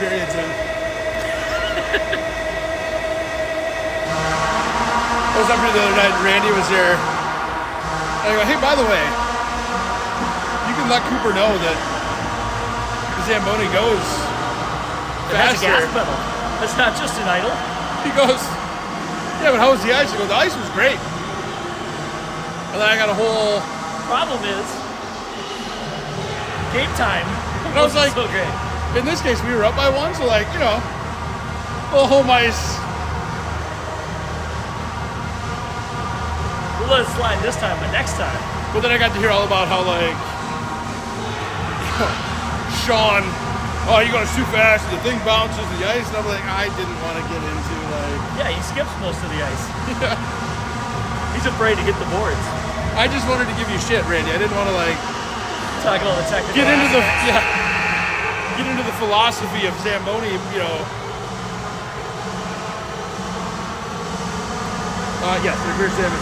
periods in. I was up here the other night and Randy was there. And I go, hey, by the way, you can let Cooper know that the Zamboni goes It has a faster. gas pedal. It's not just an idle. He goes, yeah, but how was the ice? He goes, the ice was great. And then I got a whole... Problem is, game time. And I was like, so great. In this case, we were up by one, so like, you know, little home ice. We'll let it slide this time, but next time. But then I got to hear all about how like, Sean, oh, you're going too fast, the thing bounces the ice, and I'm like, I didn't want to get into like... Yeah, he skips most of the ice. He's afraid to hit the boards. I just wanted to give you shit, Randy. I didn't want to like... Talk about the technical Get into the... aspects. Yeah. Get into the philosophy of Zamboni, you know. Yes, reverse Zamboni.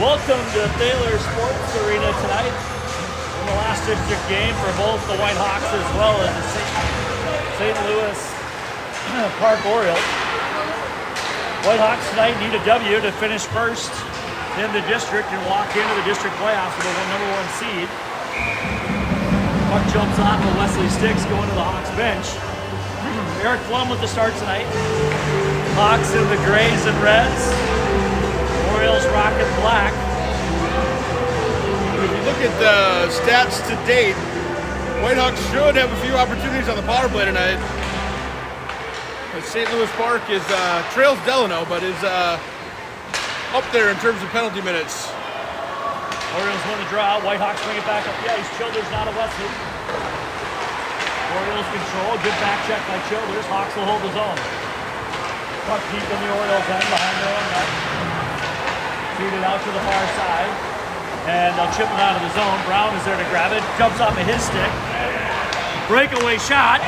Welcome to Thaler Sports Arena tonight in the last district game for both the Whitehawks as well as the St. Louis Park Orioles. Whitehawks tonight need a W to finish first in the district and walk into the district playoffs with the number 1 seed. Puck jumps off of Wesley Sticks going to the Hawks bench. Eric Flum with the start tonight. Hawks in the grays and reds. Orioles rocket black. If you look at the stats to date, Whitehawks should have a few opportunities on the power play tonight. St. Louis Park is trails Delano, but is up there in terms of penalty minutes. Orioles win the draw. Whitehawks bring it back up the ice. Childers now to Wesley. Orioles control. Good back check by Childers. Hawks will hold his own. Puck deep in the Orioles end behind their own net. Feed it out to the far side. And they'll chip it out of the zone. Brown is there to grab it. Jumps off of his stick. Breakaway shot.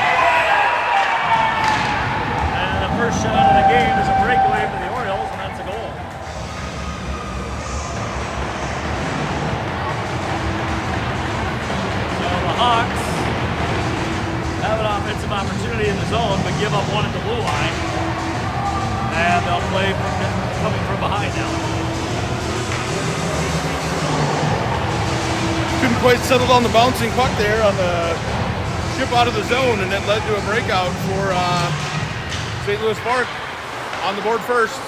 And the first shot of the game is a breakaway for the Orioles, and that's a goal. So the Hawks have an offensive opportunity in the zone, but give up one at the blue line. And they'll play coming from behind now. Couldn't quite settle on the bouncing puck there on the chip out of the zone, and it led to a breakout for St. Louis Park on the board first.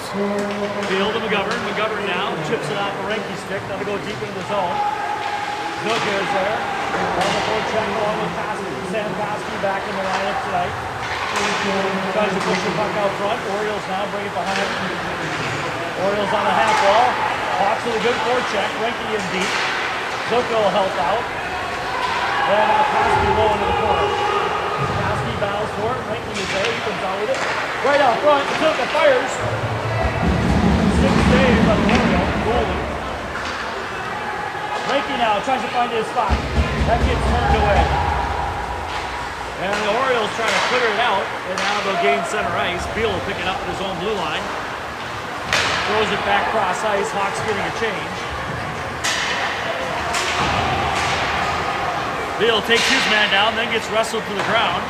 Field to McGovern. McGovern now chips it off the Renke stick. Now to go deep into the zone. Zook is there. On the board check along with Sam Koski back in the lineup tonight. Tries to push the puck out front. Orioles now bring it behind. Orioles on the half wall. Hawks with a good forecheck. Renke in deep. Zook will help out. And now Koski low into the corner. Koski bows for it. Renke is there. He comes out with it. Right out front. Zook fires. Stick save by the Orioles. Goalie. Renke now tries to find his spot. That gets turned away. And the Orioles trying to clear it out. And now they'll gain center ice. Beal will pick it up at his own blue line. Throws it back cross ice. Hawks getting a change. Beal takes his man down, then gets wrestled to the ground.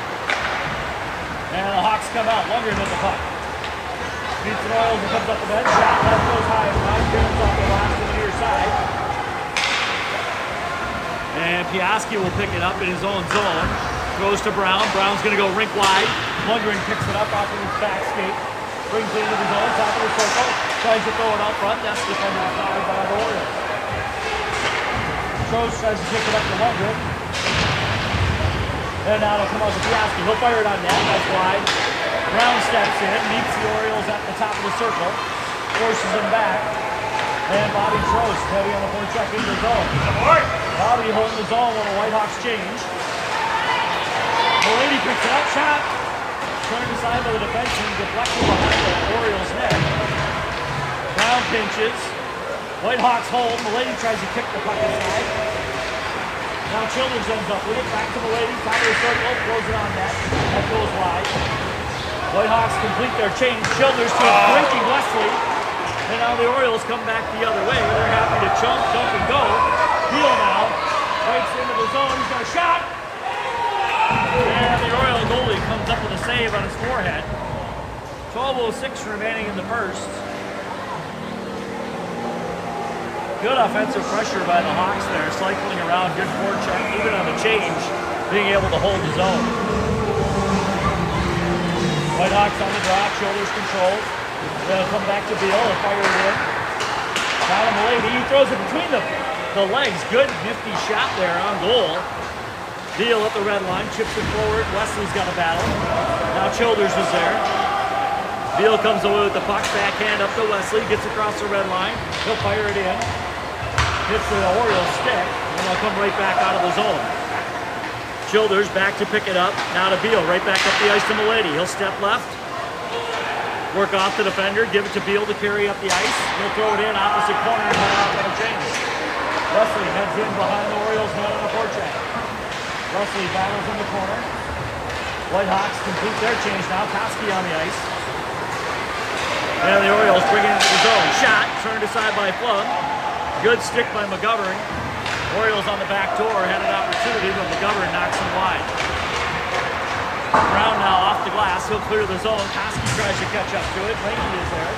And the Hawks come out. Lundgren with the puck. Beats the Orioles and comes up the bench. Shot left goes high. Brown turns off the last to the near side. And Piaski will pick it up in his own zone. Throws to Brown. Brown's going to go rink wide. Lundgren picks it up off of his back skate. Brings it into the zone, top of the circle. Tries to throw it out front. That's defended aside by the Orioles. Trost tries to pick it up to Lundgren. And now it'll come out to Piaski. He'll fire it on net. That's wide. Brown steps in, meets the Orioles at the top of the circle. Forces him back. And Bobby Trost heavy on the forecheck into the zone. Bobby holding the zone while the Whitehawks change. Mullady picks it up. Shot. Turned aside by the defenseman. Deflected behind the Orioles' net. Brown pinches. Whitehawks hold. Mullady tries to kick the puck inside. Now Childers ends up with it. Back to Mullady. Top of the circle. Throws it on net. That goes wide. Whitehawks complete their change. Childers to a breaking Wesley. And now the Orioles come back the other way. They're happy to jump, and go. Beal now. Breaks into the zone. He's got a shot. And the Oriole goalie comes up with a save on his forehead. 12:06 remaining in the first. Good offensive pressure by the Hawks there, cycling around, good forecheck, even on the change, being able to hold his own. Whitehawks on the drop, shoulders controlled. They'll come back to Beal and fire it in. Down to Mullady, he throws it between the legs. Good, nifty shot there on goal. Beal at the red line, chips it forward. Wesley's got a battle. Now Childers is there. Beal comes away with the puck, backhand up to Wesley, gets across the red line. He'll fire it in. Hits the Orioles stick, and they'll come right back out of the zone. Childers back to pick it up. Now to Beal, right back up the ice to Mullady. He'll step left, work off the defender, give it to Beal to carry up the ice. He'll throw it in opposite corner and head off on a change. Wesley heads in behind the Orioles net on a forecheck. Wesley battles in the corner. Whitehawks complete their change now. Koski on the ice. And the Orioles bring it into the zone. Shot, turned aside by Flum. Good stick by McGovern. Orioles on the back door had an opportunity, but McGovern knocks him wide. Brown now off the glass. He'll clear the zone. Koski tries to catch up to it. Lanky is there.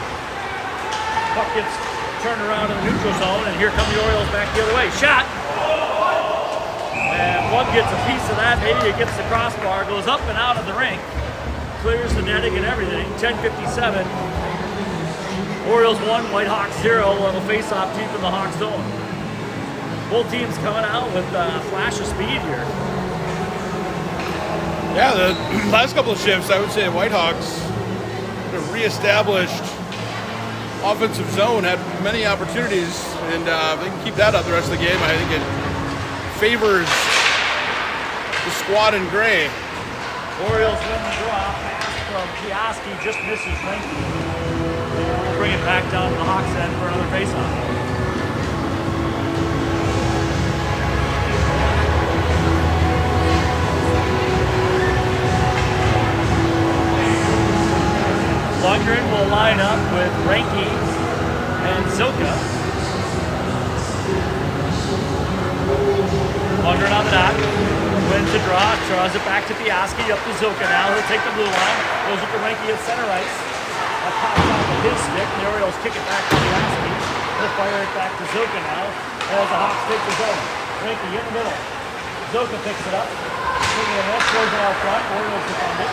Puck gets turned around in the neutral zone, and here come the Orioles back the other way. Shot! And one gets a piece of that. Maybe it gets the crossbar. Goes up and out of the rink. Clears the netting and everything. 10:57. Orioles 1, Whitehawks 0 on the face-off deep in the Hawks zone. Both teams coming out with a flash of speed here. Yeah, the last couple of shifts, I would say the Whitehawks, reestablished offensive zone, had many opportunities, and if they can keep that up the rest of the game, I think it favors the squad in gray. Orioles win the draw. Pass from Piaski just misses Ranky. We'll bring it back down to the Hawks end for another faceoff. Lundgren will line up with Ranky and Zilka. Lundgren on the dot. Wins the draw. Draws it back to Piaski. Up to Zilka now. He'll take the blue line. Goes up to Ranky at center ice. That pops off of his stick. The Orioles kick it back to Piaski. He'll fire it back to Zilka now as the Hawks take the zone. Ranky in the middle. Zilka picks it up. Taking the net, throws it out front. Orioles defend it.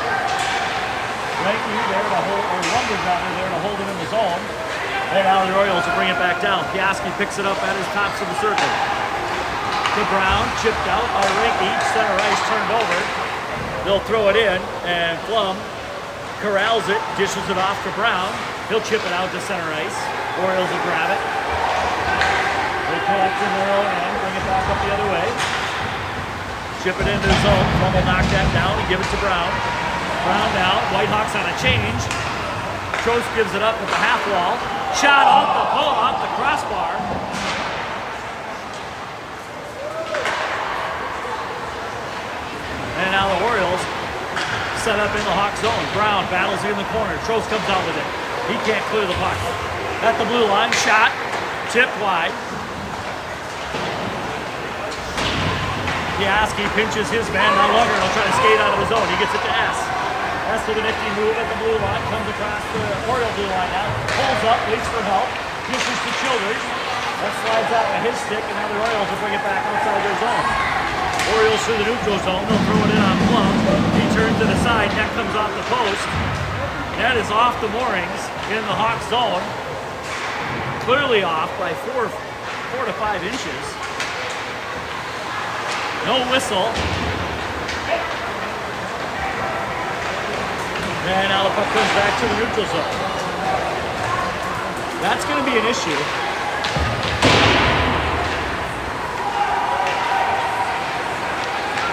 Ranky there to hold, or Lundgren rather, there to hold him in the zone. And now the Orioles will bring it back down. Piaski picks it up at his tops of the circle. To Brown, chipped out by Ranky. Center ice turned over. They'll throw it in, and Plum corrals it, dishes it off to Brown. He'll chip it out to center ice. Orioles will grab it. They collect in their own end, bring it back up the other way. Chip it into the zone. Plum will knock that down and give it to Brown. Brown down. Whitehawks on a change. Trost gives it up at the half wall. Shot off the crossbar. And now the Orioles set up in the Hawk zone. Brown battles in the corner. Trost comes out with it. He can't clear the puck. At the blue line, shot, tipped wide. Piaski pinches his man. Now Lundgren will try to skate out of the zone. He gets it to S. S with a nifty move at the blue line. Comes across the Oriole blue line now. Pulls up, waits for help. Pushes to Childers. That slides out to his stick, and now the Orioles will bring it back outside their zone. Orioles through the neutral zone. They'll throw it in on Plum. He turns to the side. Net comes off the post. Net is off the moorings in the Hawk zone. Clearly off by 4 to 5 inches. No whistle. And now the puck comes back to the neutral zone. That's going to be an issue.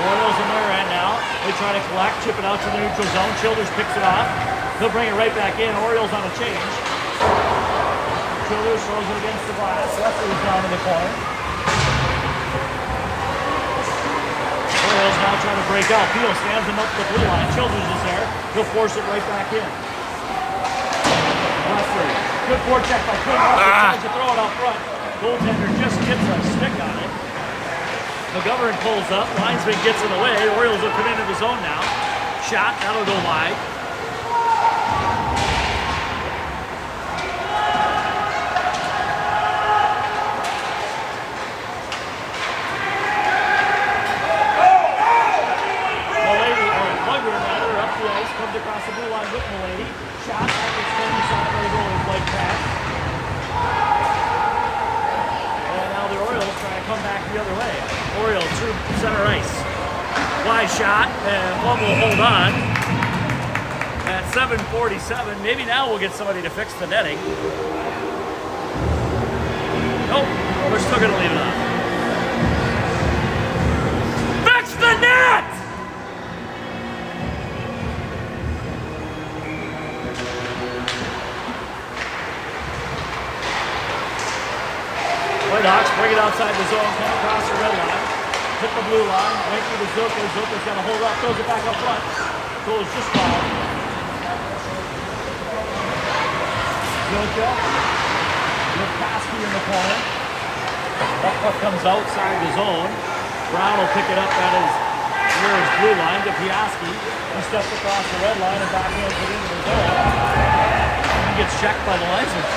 Orioles in their end now. They try to collect, chip it out to the neutral zone. Childers picks it off. He'll bring it right back in. Orioles on a change. Childers throws it against the glass. Leslie's down in the corner. Orioles now trying to break out. Peel stands him up to the blue line. Childers is there. He'll force it right back in. Leslie. Good forecheck by King. Tries to throw it out front. Goaltender just gets a stick on it. McGovern pulls up. Linesman gets in the way. Orioles will come into the zone now. Shot. That'll go wide. Comes across the blue line with Malady. Shot at the extended side by the goalie's leg pass. And now the Orioles trying to come back the other way. Orioles through center ice. Wide shot, and Plum will hold on. At 7:47, maybe now we'll get somebody to fix the netting. Nope, we're still going to leave it on. Fix the net! Whitehawks bring it outside the zone, come across the red line, hit the blue line, right through the Zilka. Zilka's got to hold up, throws it back up front. Goes just foul. Zilka with Koski in the corner. That puck comes outside the zone. Brown will pick it up at his near his blue line to Piaski. He steps across the red line and backhands it into the zone. He gets checked by the linesman.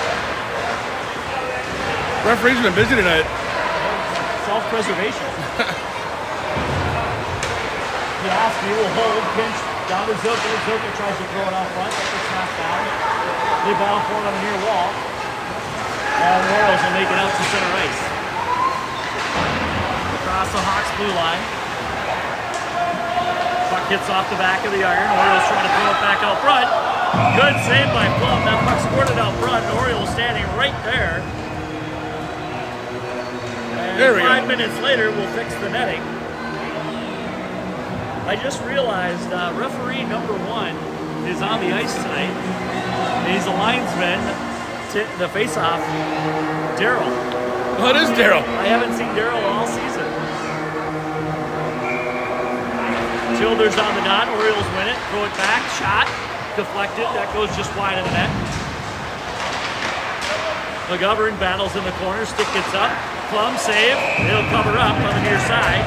Referee's been busy tonight. Self-preservation. Piaski will hold, pinch down to Zilka. Zilka tries to throw it out front. That gets knocked down. They battle for it on the near wall. And the Orioles will make it out to center ice. Across the Hawks blue line. Puck hits off the back of the iron. Orioles trying to throw it back out front. Good save by Plum. That puck squirted out front. Orioles standing right there. And there we 5 go. minutes later, we'll fix the netting. I just realized referee number 1 is on the ice tonight. He's a linesman. The face-off, Daryl. Oh, it is Daryl. I haven't seen Daryl all season. Childers on the dot. Orioles win it. Throw it back. Shot. Deflected. That goes just wide of the net. McGovern battles in the corner. Stick gets up. Plum save. They'll cover up on the near side.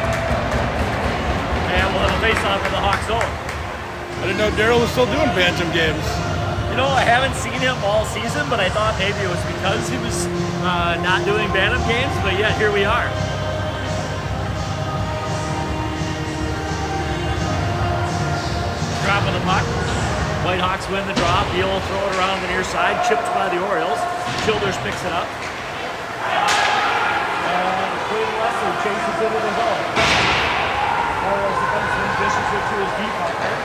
And we'll have a face-off in the Hawks zone. I didn't know Daryl was still doing Bantam games. You know, I haven't seen him all season, but I thought maybe it was because he was not doing Bantam games, but yet here we are. Drop of the puck. Whitehawks win the draw. Beal will throw it around the near side, chipped by the Orioles. Childers picks it up. And Clayton Leslie chases it with his own. Orioles defenseman dishes it to his deep partner.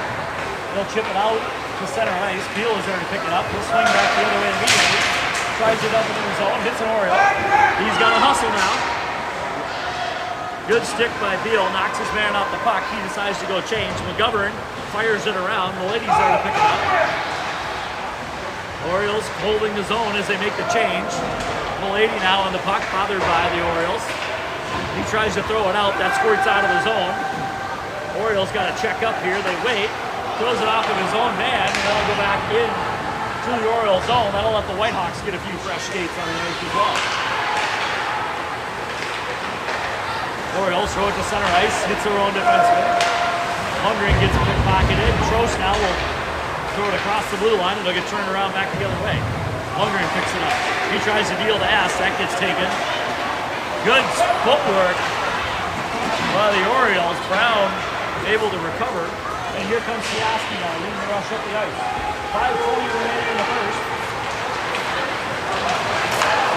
He'll chip it out to center ice. Beal is there to pick it up. He'll swing back the other way immediately. Tries it up in his zone. Hits an Oriole. He's got a hustle now. Good stick by Beal. Knocks his man off the puck. He decides to go change. McGovern fires it around. Milady's there to pick it up. Orioles holding the zone as they make the change. Milady now on the puck, bothered by the Orioles. He tries to throw it out. That squirts out of the zone. Orioles got to check up here. They wait. Throws it off of his own man, and that'll go back in to the Orioles zone. That'll let the Whitehawks get a few fresh skates on the ice as well. Orioles throw it to center ice, hits their own defenseman. Lundgren gets pickpocketed. Trost now will throw it across the blue line, and they'll get turned around back the other way. Lundgren picks it up. He tries to deal to Ass. That gets taken. Good footwork by the Orioles. Brown able to recover. And here comes Piaski now, leading the rush up the ice. 5:40 remaining in the first.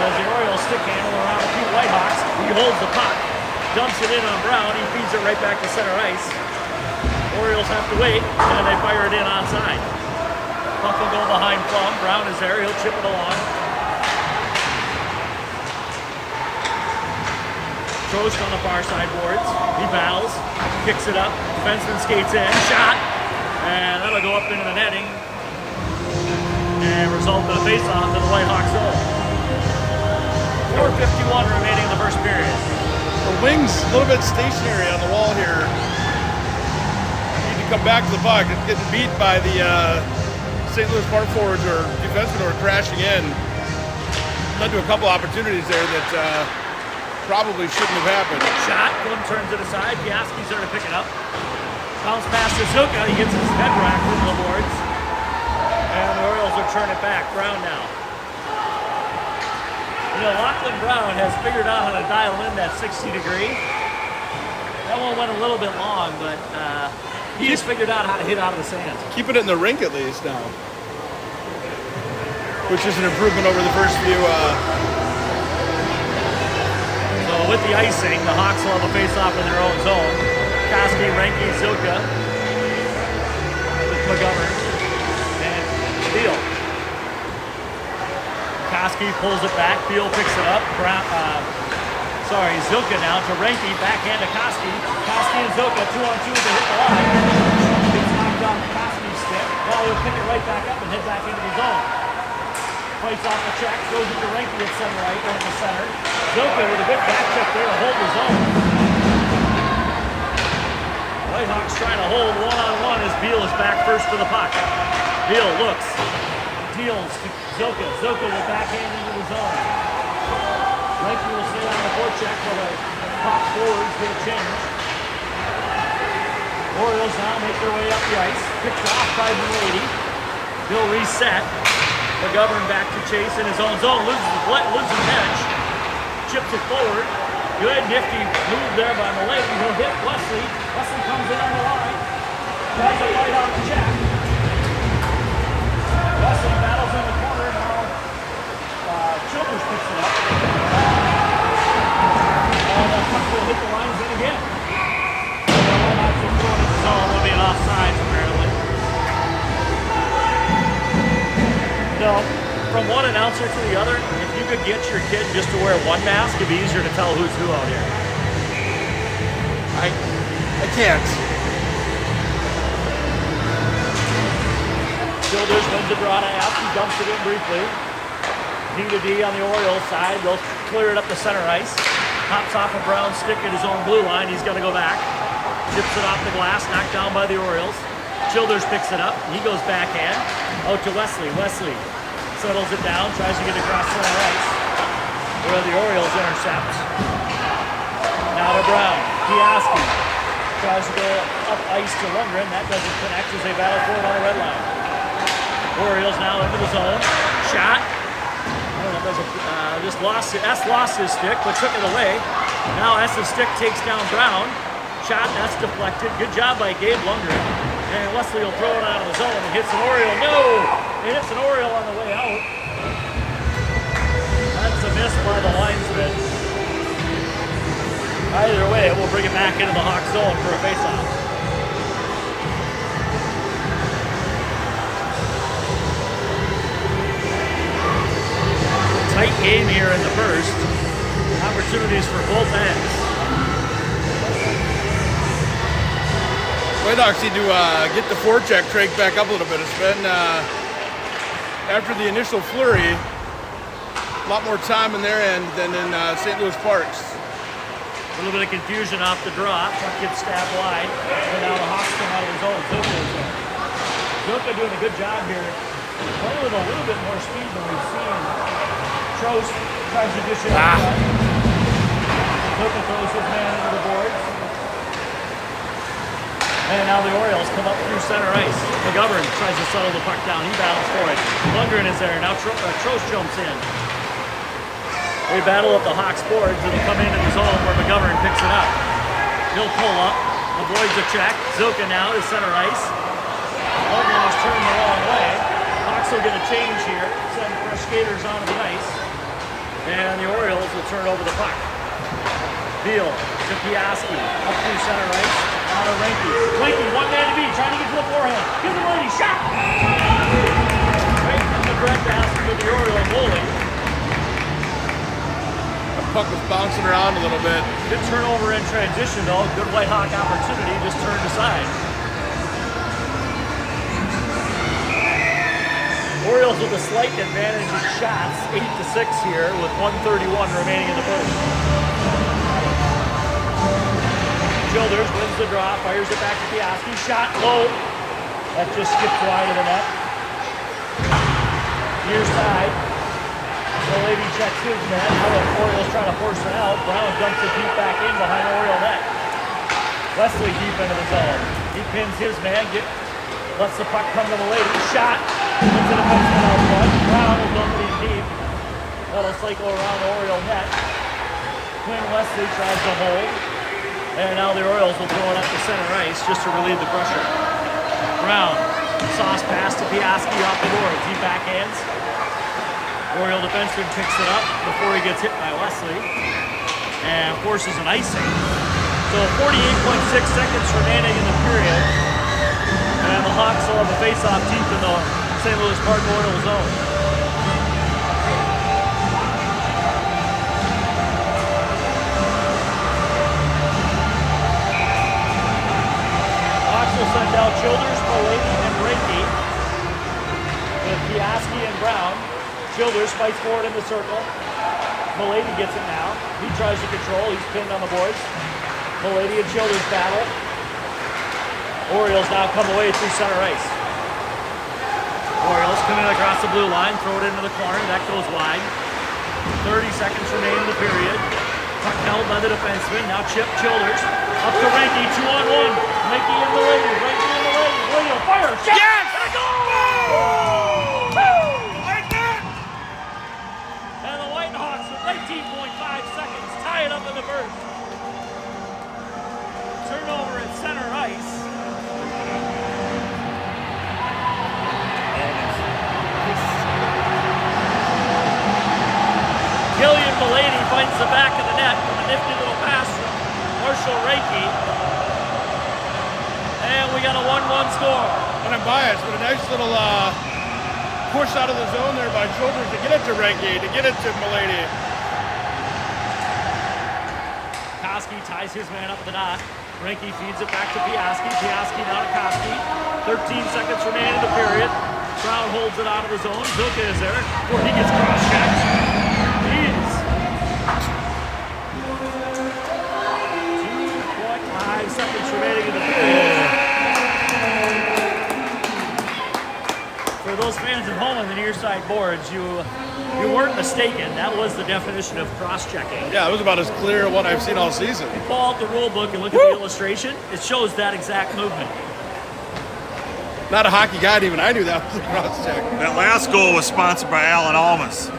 As the Orioles stick handle around a few Whitehawks, he holds the puck, dumps it in on Brown, he feeds it right back to center ice. Orioles have to wait, and they fire it in onside. Puck will go behind Plum. Brown is there, he'll chip it along. Trost on the far side boards. He battles, kicks it up, defenseman skates in, shot, and that'll go up into the netting and result in a face-off to the Whitehawks zone. 4:51 remaining in the first period. The wing's a little bit stationary on the wall here. Need to come back to the puck. It's getting beat by the St. Louis power forwards or defensemen who are crashing in. Led to a couple opportunities there that probably shouldn't have happened. Shot, Plum turns it aside. Piaski's there to pick it up. Bounce pass to Zuka. He gets his head racked into the boards. And the Orioles will turn it back. Brown now. You know, Lachlan Brown has figured out how to dial in that 60 degree. That one went a little bit long, but he just figured out how to hit out of the sand. Keep it in the rink at least now. Which is an improvement over the first few. So with the icing, the Hawks will have a face-off in their own zone. Koski, Renke, Zilka, with McGovern, and Beal. Koski pulls it back. Beal picks it up. Zilka now to Renke. Backhand to Koski. Koski and Zilka 2-on-2 to hit the line. Gets knocked off Koski's stick. Now he'll pick it right back up and head back into the zone. Fights off the check. Goes into Renke at center right, going to center. Zilka with a good back check there to hold his own. Whitehawks trying to hold one-on-one as Beal is back first to the puck. Beal looks, deals to Zilka. Zilka will backhand into the zone. Lanky will stay on the forecheck while the top forwards get a change. Orioles now make their way up the ice. Picked off by Milady. He'll reset. McGovern back to chase in his own zone. Loses the edge. Chips it forward. Good nifty move there by Milady. He'll hit Wesley. Wesley comes in on the line. Tries a fight on the check. Wesley battles in the corner now. Childers picks it up. And the puck will hit the lines in again. Will be an offsides apparently. No, from one announcer to the other, if you could get your kid just to wear one mask, it'd be easier to tell who's who out here. I can't. Childers wins the draw to F. He dumps it in briefly. D to D on the Orioles side. They'll clear it up the center ice. Hops off a Brown stick at his own blue line. He's going to go back. Tips it off the glass, knocked down by the Orioles. Childers picks it up. He goes backhand. Out to Wesley. Wesley settles it down, tries to get across center ice, where the Orioles intercept. Now to Brown. Piaski tries to go up ice to Lundgren. That doesn't connect as they battle for it on the red line. Orioles now into the zone. Shot. I don't know if just lost it. S lost his stick, but took it away. Now S's stick takes down Brown. Shot, that's deflected. Good job by Gabe Lundgren. And Wesley will throw it out of the zone and hits an Oriole. No! It hits an Oriole on the way out. That's a miss by the linesman. Either way, we'll bring it back into the Hawk zone for a faceoff. Tight game here in the first. Opportunities for both ends. Whitehawks need to get the forecheck cranked back up a little bit. It's been, after the initial flurry, a lot more time in their end than in St. Louis Park's. A little bit of confusion off the draw. Puck gets stabbed wide. And now the Hawks come out of his own. Zuka doing a good job here. Playing with a little bit more speed than we've seen. Trost tries to dish it out. Zuka throws his man into the boards. And now the Orioles come up through center ice. McGovern tries to settle the puck down. He battles for it. Lundgren is there. Now Trost jumps in. They battle up the Hawks boards. It'll come into the zone where McGovern picks it up. He'll pull up. Avoids a check. Zuka now to center ice. Lundgren is turned the wrong way. Hawks will get a change here. Send fresh skaters onto the ice. And the Orioles will turn over the puck. Beal to Piaski. Up through center ice. Out of Ranky. Ranky, one man to beat, trying to get to the forehand. Give the lady shot! Right from the bread basket with the Oriole goalie. The puck was bouncing around a little bit. Good turnover in transition though. Good Whitehawk opportunity, just turned aside. Orioles with a slight advantage in shots, 8-6 here with 1:31 remaining in the first. Childers wins the draw, fires it back to Piaski. Shot low. That just skipped wide of the net. Near side. The lady checks his net. Now the Orioles trying to force it out. Brown dumps it deep back in behind the Oriole net. Wesley deep into the zone. He pins his man. Lets the puck come to the lady. Shot. Puts it defenseman out front. Brown will dump it in deep. That'll cycle around the Oriole net. Quinn Wesley tries to hold. And now the Orioles will throw it up to center ice just to relieve the pressure. Brown, sauce pass to Piaski off the boards. He backhands. Oriole defenseman picks it up before he gets hit by Wesley. And forces an icing. So 48.6 seconds remaining in the period. And the Hawks will have a face-off deep in the St. Louis Park Oriole zone. Will send out Childers, Milady, and Ranky with Piaski and Brown. Childers fights forward in the circle. Milady gets it now. He tries to control. He's pinned on the boards. Milady and Childers battle. Orioles now come away through center ice. Orioles come in across the blue line, throw it into the corner. That goes wide. 30 seconds remain in the period. Puck held by the defenseman. Now Chip Childers. Up to Ranky, 2-on-1. Ranky in the lane. Ranky in the lane. Lane will fire. Shot! Yes! And a goal! Woo! Like that! And the Whitehawks with 19.5 seconds tie it up in the first. Turnover at center ice. Gillian Mullady finds the back of the net from a nifty little pass from Marshall Reiki. And we got a 1-1 score. And I'm biased, but a nice little push out of the zone there by Childers to get it to Reiki, to get it to Mullady. Koski ties his man up at the dot. Reiki feeds it back to Piaski. Piaski now to Koski. 13 seconds remain in the period. Trout holds it out of the zone. Zuka is there before he gets cross-checked. 2.5 seconds remaining in the period. For those fans at home on the near side boards, you weren't mistaken. That was the definition of cross-checking. Yeah, it was about as clear as what I've seen all season. You pull out the rule book and look at the illustration. It shows that exact movement. Not a hockey guy, even I knew that was a cross-check. That last goal was sponsored by Alan Almas.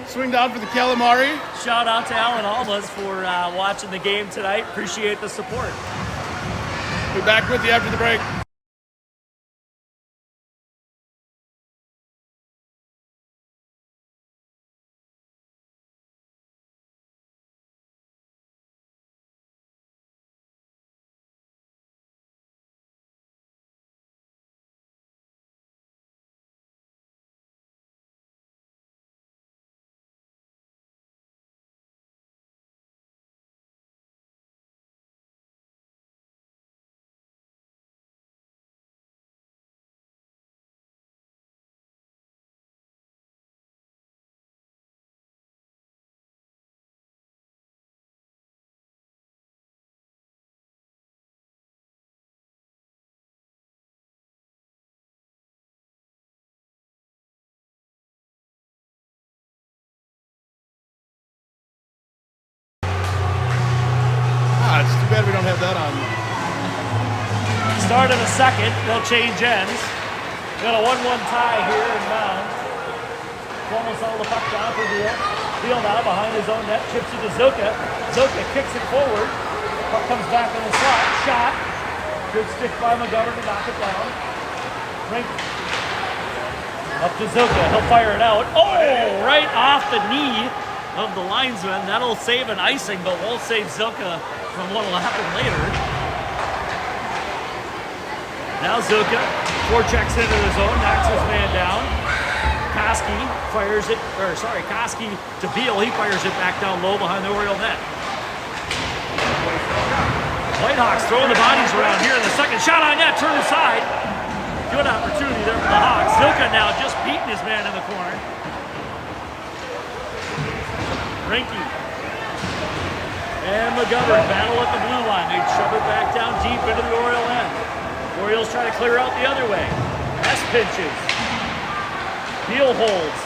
Swing down for the calamari. Shout out to Alan Almas for watching the game tonight. Appreciate the support. Be back with you after the break. It's too bad we don't have that on. Start of the second, they'll change ends. We got a 1-1 tie here in Mound. Cuomo settled the puck down for Beal. Beal now behind his own net, chips it to Zuka. Zuka kicks it forward. Puck comes back in the slot. Shot. Good stick by McGovern to knock it down. Rink. Up to Zuka. He'll fire it out. Oh, right off the knee of the linesman. That'll save an icing, but won't save Zuka from what will happen later. Now Zuka forechecks into the zone, knocks his man down. Koski fires it, Koski to Beal. He fires it back down low behind the Oriole net. Whitehawks throwing the bodies around here in the second. Shot on net, turn aside. Good opportunity there for the Hawks. Zuka now just beating his man in the corner. Rinky. And McGovern battle at the blue line. They shove it back down deep into the Oriole end. Orioles try to clear out the other way. S pinches. Beal holds.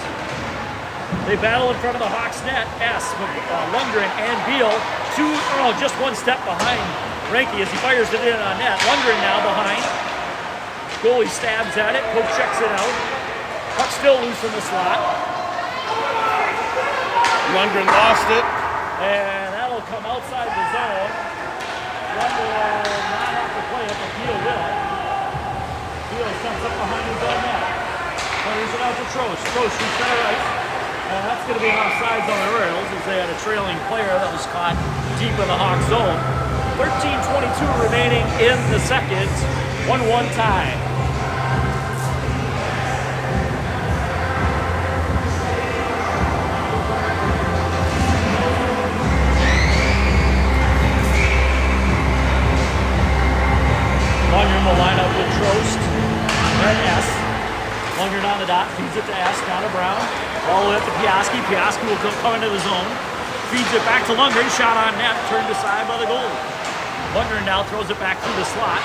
They battle in front of the Hawks net. S, Lundgren and Beal. Just one step behind Ranky as he fires it in on net. Lundgren now behind. Goalie stabs at it. Poke checks it out. Puck still loose in the slot. Lundgren lost it. And that'll come outside the zone. Lundgren will not have to play it, but Beal will. Beal steps up behind his own net. Fires it out to Trost. Trost from center ice. And that's going to be offsides on the Orioles as they had a trailing player that was caught deep in the Hawk zone. 13:22 remaining in the second. 1-1 tie. Lundgren will line up with Trost and S. Lundgren on the dot, feeds it to S, down to Brown. All the way up to Piaski. Piaski will come into the zone. Feeds it back to Lundgren. Shot on net, turned aside by the goalie. Lundgren now throws it back through the slot.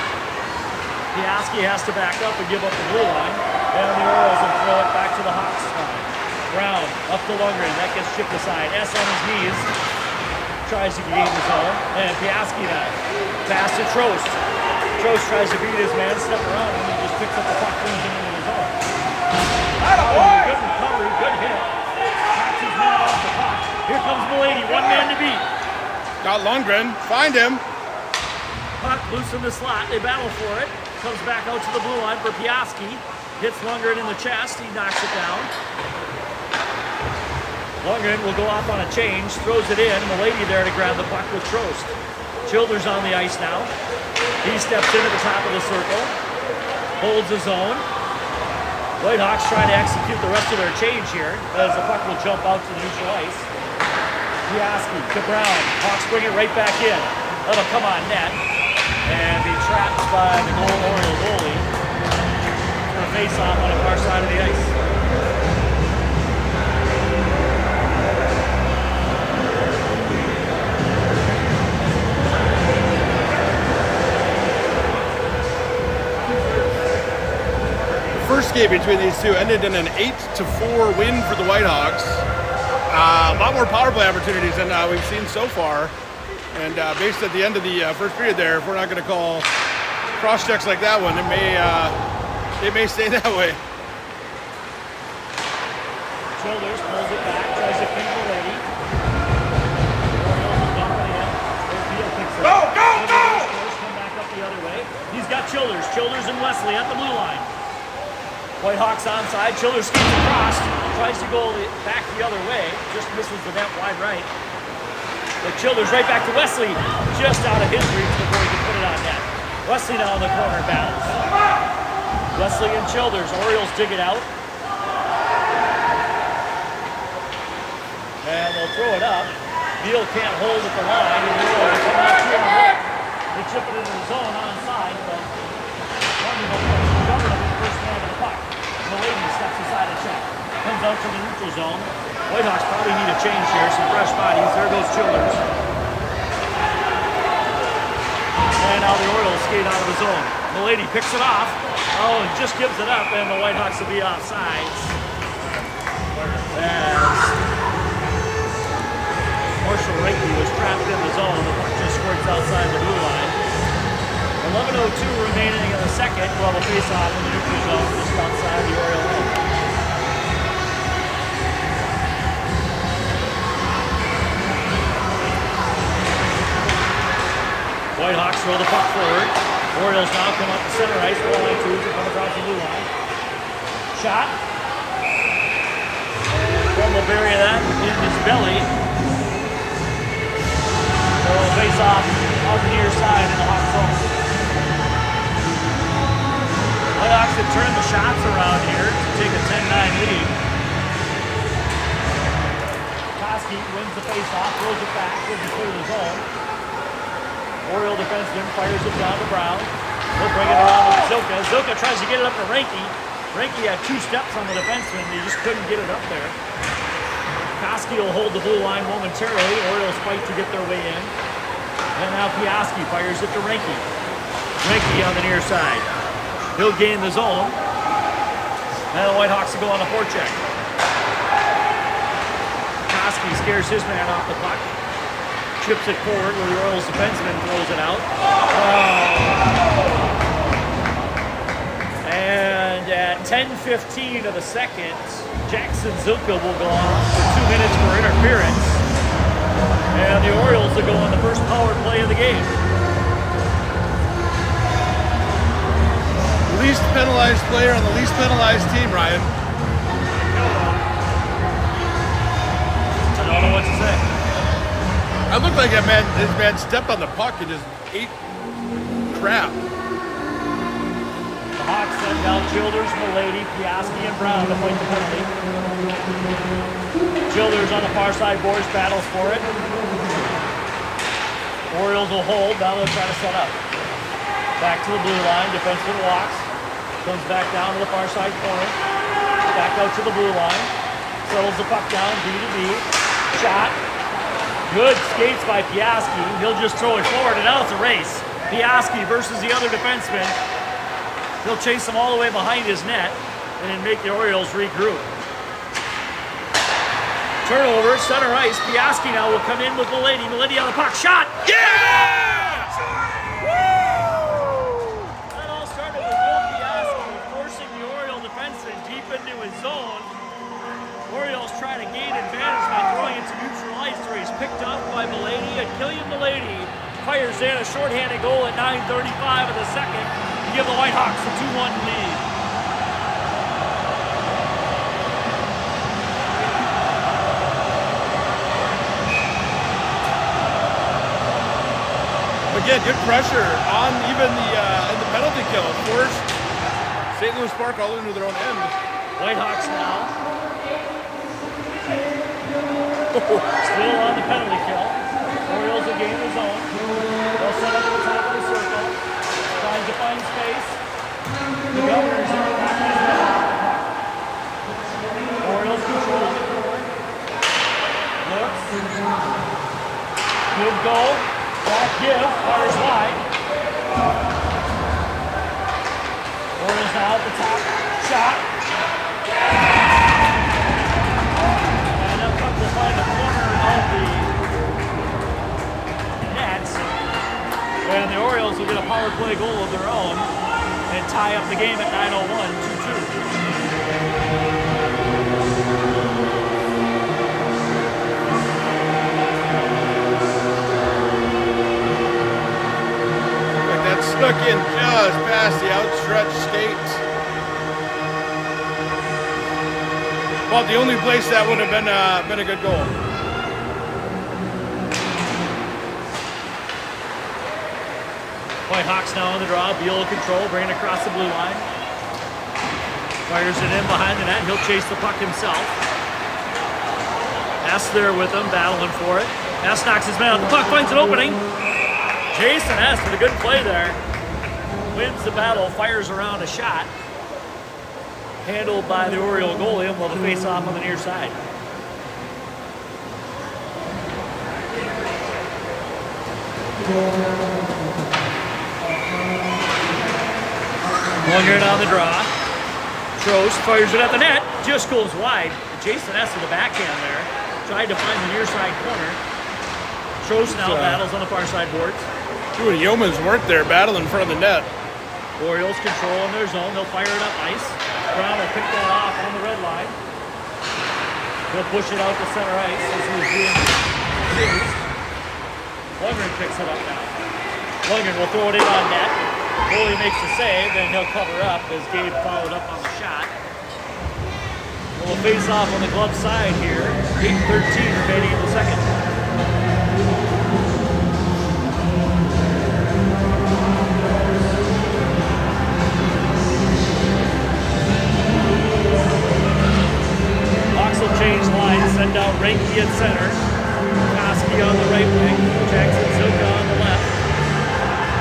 Piaski has to back up and give up the blue line. And the Orioles will throw it back to the Hawks line. Brown up to Lundgren. That gets chipped aside. S on his knees. Tries to gain his own. And Piaski now. Pass to Trost. Trost tries to beat his man, step around, and he just picks up the puck, brings it into his own. Good recovery, good hit. Knocks his man off the puck. Here comes Mulady, one man to beat. Got Lundgren. Find him. Puck loose in the slot. They battle for it. Comes back out to the blue line for Piaski. Hits Lundgren in the chest. He knocks it down. Lundgren will go off on a change. Throws it in. Mulady there to grab the puck with Trost. Childers on the ice now. He steps in at the top of the circle. Holds his own. Whitehawks trying to execute the rest of their change here as the puck will jump out to the neutral ice. Piaski to Brown. Hawks bring it right back in. That'll come on net and be trapped by the Oriole goalie for a face-off on the far side of the ice. First game between these two ended in an 8-4 win for the Whitehawks. A lot more power play opportunities than we've seen so far. And based at the end of the first period there, if we're not going to call cross checks like that one, it may stay that way. Childers pulls it back, tries to feed the lady. Go, go, go! Come back up the other way. He's got Childers. Childers and Wesley at the blue line. Whitehawks onside. Childers skates across. Tries to go back the other way. Just misses the net wide right. But Childers right back to Wesley. Just out of his reach before he can put it on net. Wesley now in the corner battles. Wesley and Childers. Orioles dig it out. And they'll throw it up. Beal can't hold at the line. And Orioles come out here and look. They chip it into the zone onside, but Governor the first man of the puck. Mulady steps aside a check. Comes out to the neutral zone. Whitehawks probably need a change here. Some fresh bodies. There goes Childers. And now the Orioles skate out of the zone. Mulady picks it off. Oh, and just gives it up, and the Whitehawks will be offsides. As Marshall Reiki was trapped in the zone. The puck just squirts outside the blue line. 11:02 remaining in the second. We'll have a face-off in the neutral zone just outside the Oriole end. Whitehawks throw the puck forward. Orioles now come up the center ice. Goal line two to come across the blue line. Shot. From will bury that in his belly. So face off on the near side in the Hawk zone. Whitehawks have turned the shots around here to take a 10-9 lead. Koski wins the face-off, throws it back, doesn't clear the zone. Oriole defenseman fires it down to Brown. He'll bring it around with Zilka. Zilka tries to get it up to Reinke. Reinke had 2 steps on the defenseman. He just couldn't get it up there. Koski will hold the blue line momentarily. Orioles fight to get their way in. And now Piaski fires it to Reinke. Reinke on the near side. He'll gain the zone. And the Whitehawks will go on a forecheck. Koski scares his man off the puck. Chips it forward where the Orioles defenseman throws it out. And at 10:15 of the second, Jackson Zilka will go on for 2 minutes for interference. And the Orioles will go on the first power play of the game. Least penalized player on the least penalized team, Ryan. I don't know what to say. I looked like his man stepped on the puck and just ate crap. The Hawks send down Childers, Mulady, Piaski, and Brown to fight the penalty. Childers on the far side boards, battles for it. Orioles will hold, now they'll try to set up. Back to the blue line, defenseman walks. Comes back down to the far side corner. Back out to the blue line. Settles the puck down, B to B. Shot. Good skates by Piaski. He'll just throw it forward, and now it's a race. Piaski versus the other defenseman. He'll chase him all the way behind his net and then make the Orioles regroup. Turnover, center ice. Piaski now will come in with Milady. Milady on the puck. Shot! Yeah! That all started with Will Piaski forcing the Oriole defenseman deep into his zone. Orioles trying to gain advantage by throwing it to neutral ice where he's picked up by Milady, and Killian Milady fires in a shorthanded goal at 9:35 of the second to give the Whitehawks a 2-1 lead. Again, good pressure on even in the penalty kill. Forced St. Louis Park all into their own end. Whitehawks now. Still on the penalty kill. Orioles will gain the zone. They'll set up at the top of the circle. Trying to find space. The Governor's in the back of his net. Orioles control the board. Looks. Good goal. Back give. Fires wide. Orioles now at the top. Shot. And up comes to find the corner of the nets. And the Orioles will get a power play goal of their own and tie up the game at 9:01, 2-2. Like that snuck in just past the outstretched skate. Well, the only place that would have been a good goal. Whitehawks now on the draw. Beal control, bringing it across the blue line. Fires it in behind the net. He'll chase the puck himself. S there with him, battling for it. S knocks his man out. The puck finds an opening. Jason S with a good play there. Wins the battle, fires around a shot. Handled by the Oriole goalie, and will face off on the near side. Lundgren on the draw. Trost fires it at the net. Just goes wide. Jason S with the backhand there. Tried to find the near side corner. Trost now battles on the far side boards. Doing yeoman's work there, battling in front of the net. Orioles controlling their zone. They'll fire it up ice. Brown will pick that off on the red line. He'll push it out to center ice as he's being used. Lundgren picks it up now. Lundgren will throw it in on net. Goalie makes the save, and he'll cover up as Gabe followed up on the shot. We'll face off on the glove side here. 8:13 remaining in the second. Hawks will change lines, send out Reinke at center. Koski on the right wing. Jackson Zilka on the left.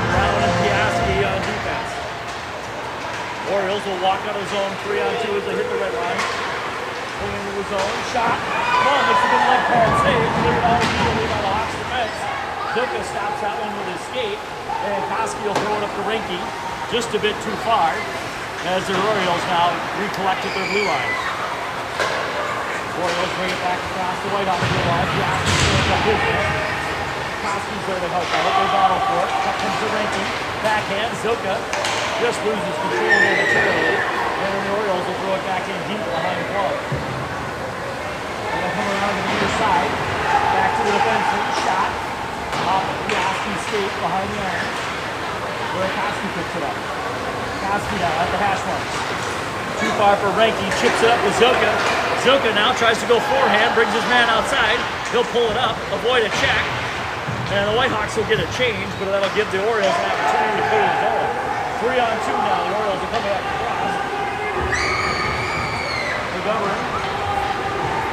Brown and Piaski on defense. Orioles will walk out of zone 3-on-2 as they hit the red line. Going into the zone. Shot. Come on, makes a good left pad save. Delivered out immediately by the Hawks defense. Zilka stops that one with his skate. And Koski will throw it up to Reinke. Just a bit too far. As the Orioles now recollect at their blue line. Orioles bring it back across the Whitehawks blue line. Piaski throws up his net. Koski's there to help out. They battle for it. Puck comes to Reinke. Backhand. Zilka just loses control momentarily. And then the Orioles will throw it back in deep behind the glove. They'll come around to the near side. Back to the defenseman. Shot. Off of Piaski's skate behind the iron. Where Koski picks it up. Koski now at the hash marks. Too far for Reinke. Chips it up with Zilka. Zilka now tries to go forehand. Brings his man outside. He'll pull it up. Avoid a check. And the Whitehawks will get a change, but that'll give the Orioles an opportunity to put it in zone. 3-on-2 now. The Orioles are coming up across. The Governor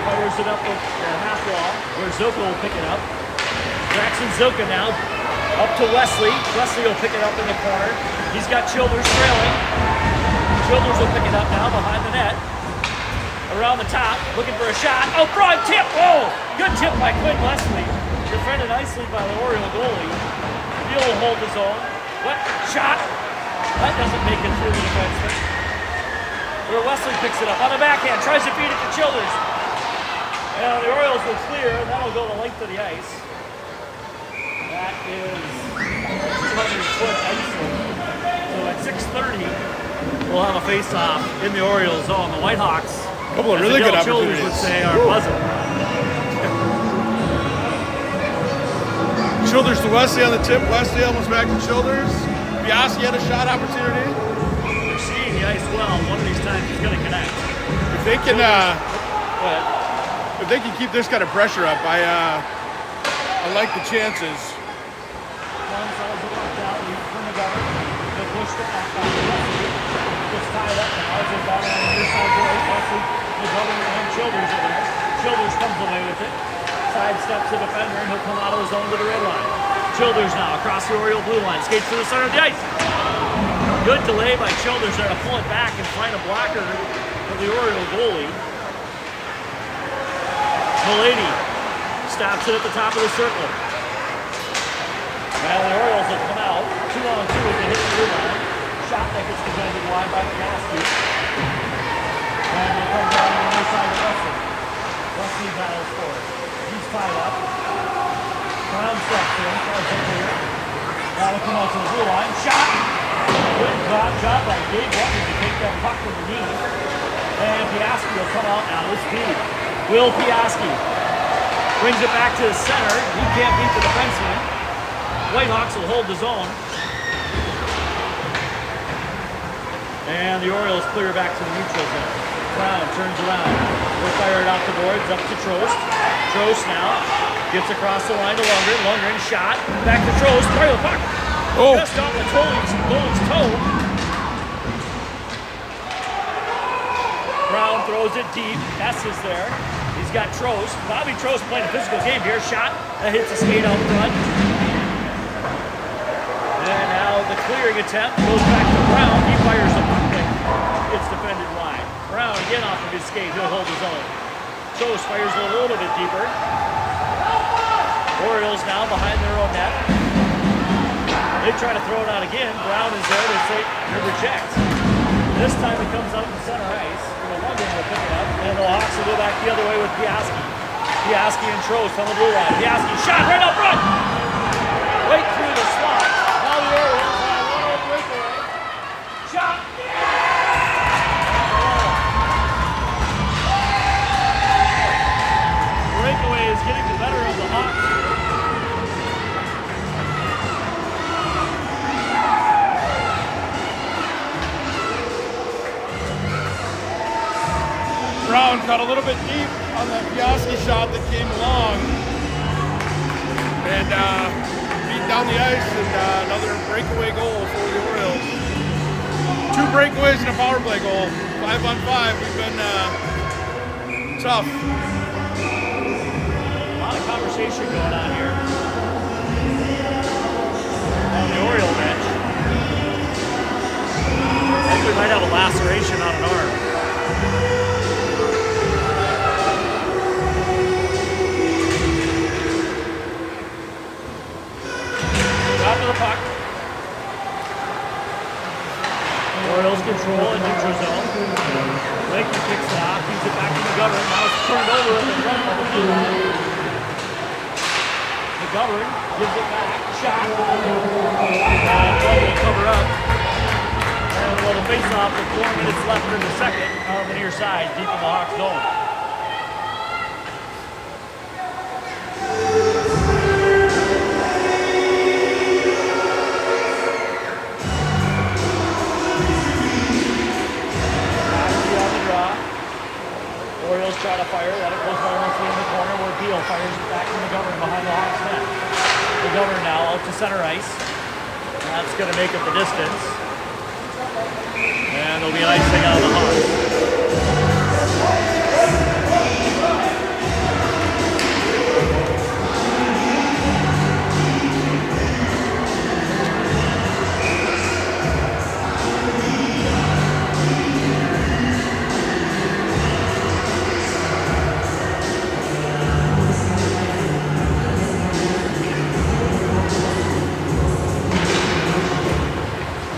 fires it up the half wall, where Zilka will pick it up. Jackson Zilka now up to Wesley. Wesley will pick it up in the corner. He's got Childers trailing. Childers will pick it up now behind the net. Around the top, looking for a shot. Oh, broad tip! Oh! Good tip by Quinn Wesley. Defended nicely by the Oriole goalie. Beal will hold his own. What? Shot! That doesn't make it through the defenseman. Where Wesley picks it up on the backhand, tries to feed it to Childers. Now the Orioles will clear, and that'll go the length of the ice. That is 200-foot ice. So at 6:30, we'll have a face-off in the Orioles zone. The Whitehawks, A couple of really good opportunities. would say, are buzzing. Childers to Wesley on the tip. Wesley almost back to Childers. Biaski had a shot opportunity. They're seeing the ice well. One of these times he's going to connect. If they can, But if they can keep this kind of pressure up, I like the chances. one side of the down, lead from the governor. They push the back out. Gets tied up now. It's down on the near side right. Wesley, the governor, and Childers are there. Childers comes away with it. Sidesteps the defender, and he'll come out of his zone to the red line. Childers now across the Oriole blue line. Skates to the center of the ice. Good delay by Childers there to pull it back and find a blocker for the Oriole goalie. Mulady stops it at the top of the circle. Well, the Orioles have come out. 2-on-2 as they hit the blue line. Shot that gets defended wide by Piaski. And they come down on the other side of Wesley. Wesley battles for it. He's tied up. Brown steps in, tries to clear. Now they come out to the blue line. Shot! Good job by Dave Walker to take that puck with the knee. And Piaski will come out now with speed. Will Piaski brings it back to the center. He can't beat the defenseman. Whitehawks will hold the zone. And the Orioles clear back to the neutral zone. Brown turns around. We'll fire it off the boards up to Trost. Trost now gets across the line to Lundgren. Lundgren shot. Back to Trost. Fire the puck. Oh. Just off the goalie's toe. Brown throws it deep. S is there. He's got Trost. Bobby Trost playing a physical game here. Shot. That hits the skate out front. And now the clearing attempt goes back to Brown. He fires the puck. It's defended wide. Brown again off of his skate. He'll hold his own. Trost fires a little bit deeper. Orioles now behind their own net. They try to throw it out again. Brown is there to say reject. This time it comes out in center ice. Lundgren will pick it up. And the Hawks will go back the other way with Piaski. Piaski and Trost on the blue line. Piaski shot right up front. Right through the slot. Now the Orioles on a little breakaway. Shot. Breakaway is getting the better of the Hawks. Brown got a little bit deep on that Piaski shot that came along and beat down the ice, and another breakaway goal for the Orioles. 2 breakaways and a power play goal. 5-on-5. We've been tough. A lot of conversation going on here on the Oriole bench. I think we might have a laceration on an arm. Top of the puck. Orioles control in neutral zone. Laker kicks it off, feeds it back to McGovern. Now it's turned over in the front of the blue line. McGovern gives it back. Shot. Will cover up. And we'll face off with 4 minutes left in the second on the near side, deep in the Hawks zone. Orioles try to fire, let it goes directly in the corner where Beal fires it back to McGovern behind the Hawks net. McGovern now out to center ice. That's going to make it the distance. And there'll be an icing out of the Hawks.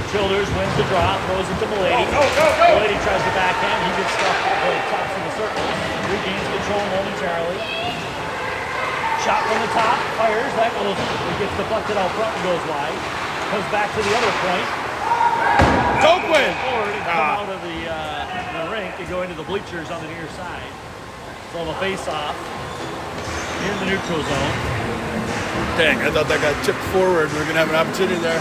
Childers wins the draw, throws it to Mulady. Mulady tries the backhand. He gets stuck at the tops of the circle. Regains control momentarily. Shot from the top, fires, that goes, it gets deflected out front and goes wide. Comes back to the other point. Toquin! Forward and come out of the rink and go into the bleachers on the near side. So the face-off in the neutral zone. Dang, I thought that got tipped forward. We are gonna have an opportunity there.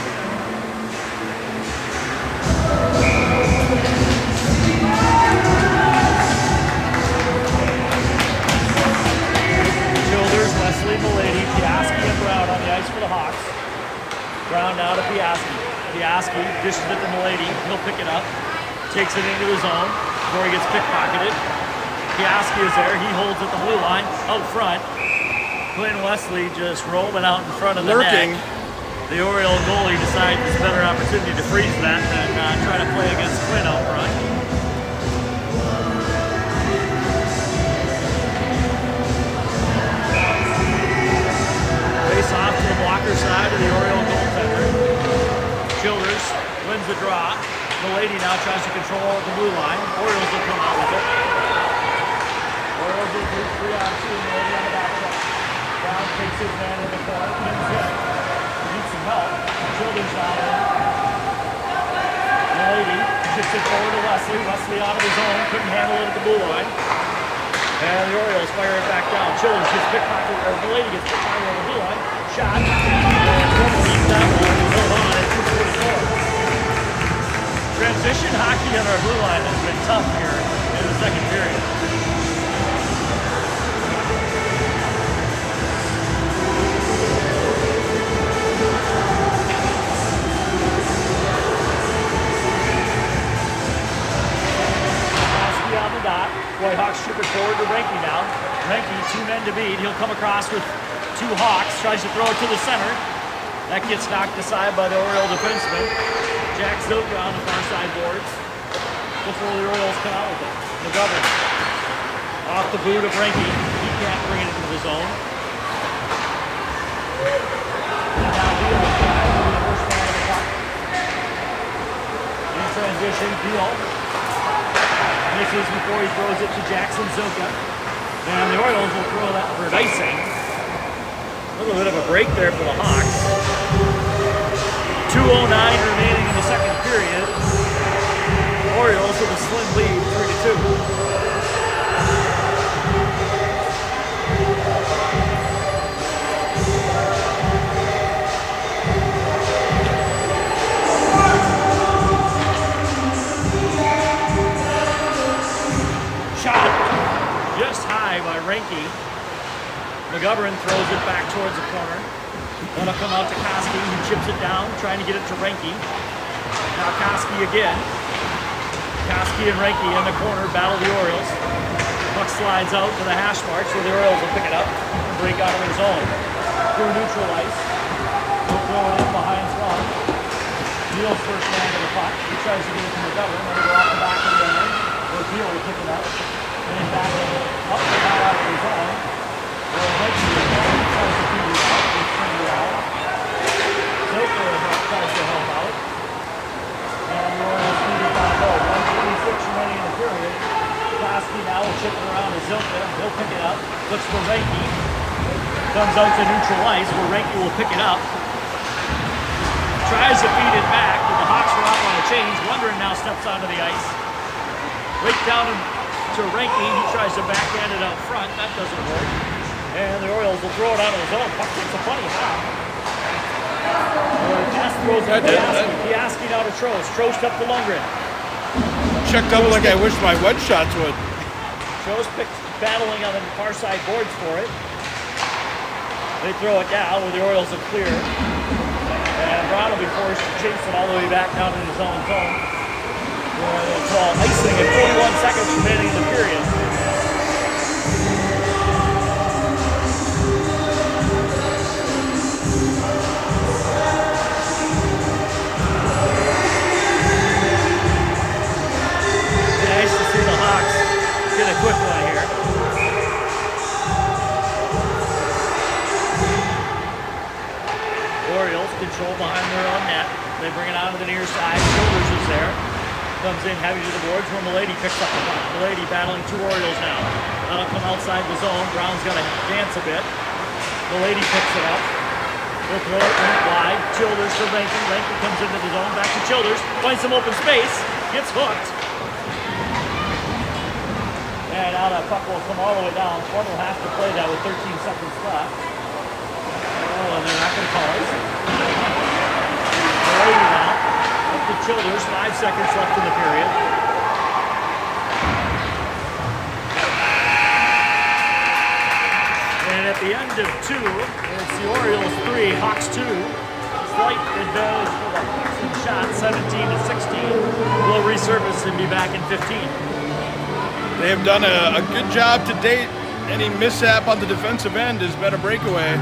Childers, Wesley, Milady, Piaski, and Brown on the ice for the Hawks. Brown now to Piaski. Piaski dishes it to Milady. He'll pick it up. Takes it into the zone before he gets pickpocketed. Piaski is there. He holds at the blue line out front. Quinn Wesley just roaming out in front of the Lurking. net. The Oriole goalie decides it's a better opportunity to freeze that than try to play against Quinn out front. Face off to the blocker side of the Oriole goaltender. Childers wins the draw. Milady now tries to control the blue line. Orioles will come out with it. Orioles will do 3-on-2. Milady on the back check. Brown takes his man in the corner. Pins in. Needs some help. Childers now in. Milady kicks it forward to Wesley. Wesley out of his own. Couldn't handle it at the blue line. And the Orioles fire it back down. Childers gets pickpocketed, or Milady gets pickpocketed on the blue line. Shot. And Trevor leads that one. Hold on at 2:44. Transition hockey on our blue line has been tough here in the second period. Piaski on the dot. Whitehawks ship it forward to Reinke now. Reinke, 2 men to beat. He'll come across with 2 Hawks. Tries to throw it to the center. That gets knocked aside by the Oriole defenseman. Jack Zilka on the far side boards before the Orioles come out with it. McGovern off the boot of Reinke. He can't bring it into the zone. And now Beal is trying to be the first man of the puck. In transition, Beal misses before he throws it to Jackson Zilka. And the Orioles will throw that for icing. A little bit of a break there for the Hawks. 2:09 remaining in the second period. Orioles with a slim lead, 3-2. Shot just high by Reinke. McGovern throws it back towards the corner. That'll come out to Koski, who chips it down, trying to get it to Reinke. Now Koski again. Koski and Reinke in the corner battle the Orioles. Puck slides out to the hash marks where the Orioles will pick it up and break out of their zone. Through neutral ice. They'll throw it in behind front. Beal's first man to the puck. He tries to get it to McGovern. Then go off the back of the end. Where Beal will pick it up. And back up and out of his zone. Where Reinke tries to feed it out. Zilka tries to help out. And the Orioles feed it down low. 1:26 remaining in the period. Koski now will chip it around to Zilka. He'll pick it up. Looks for Reinke. Comes out to neutral ice where Reinke will pick it up. Tries to feed it back, but the Hawks are off on a change. Wondering now steps onto the ice. Right down to Reinke. He tries to backhand it out front. That doesn't work. And the Orioles will throw it out of his own. Puck takes a funny hop. Pass throws it to Piaski. Piaski now to Trost. Trost up to Lundgren. Checked up like I wish my wedge shots would. Trost battling on the far side boards for it. They throw it down where the Orioles are clear. And Brown will be forced to chase it all the way back down in his own zone. Where they'll call icing at 41 seconds remaining in the period. Nice to see the Hawks get a quick one here. Orioles control behind their own net. They bring it out to the near side. Childers is there. Comes in heavy to the boards where Milady picks up the puck. Milady battling 2 Orioles now. That'll come outside the zone. Brown's got to dance a bit. The lady picks it up. He'll throw it wide. Childers for Rankin. Rankin comes into the zone. Back to Childers. Finds some open space. Gets hooked. And now that puck will come all the way down. One will have to play that with 13 seconds left. Oh, and they're not going to call it. The lady now. Up to Childers. 5 seconds left in the period. And at the end of 2, it's the Orioles 3, Hawks 2. Slight advantage for the Hawks in shot, 17-16. Will resurface and be back in 15. They have done a good job to date. Any mishap on the defensive end has been a breakaway.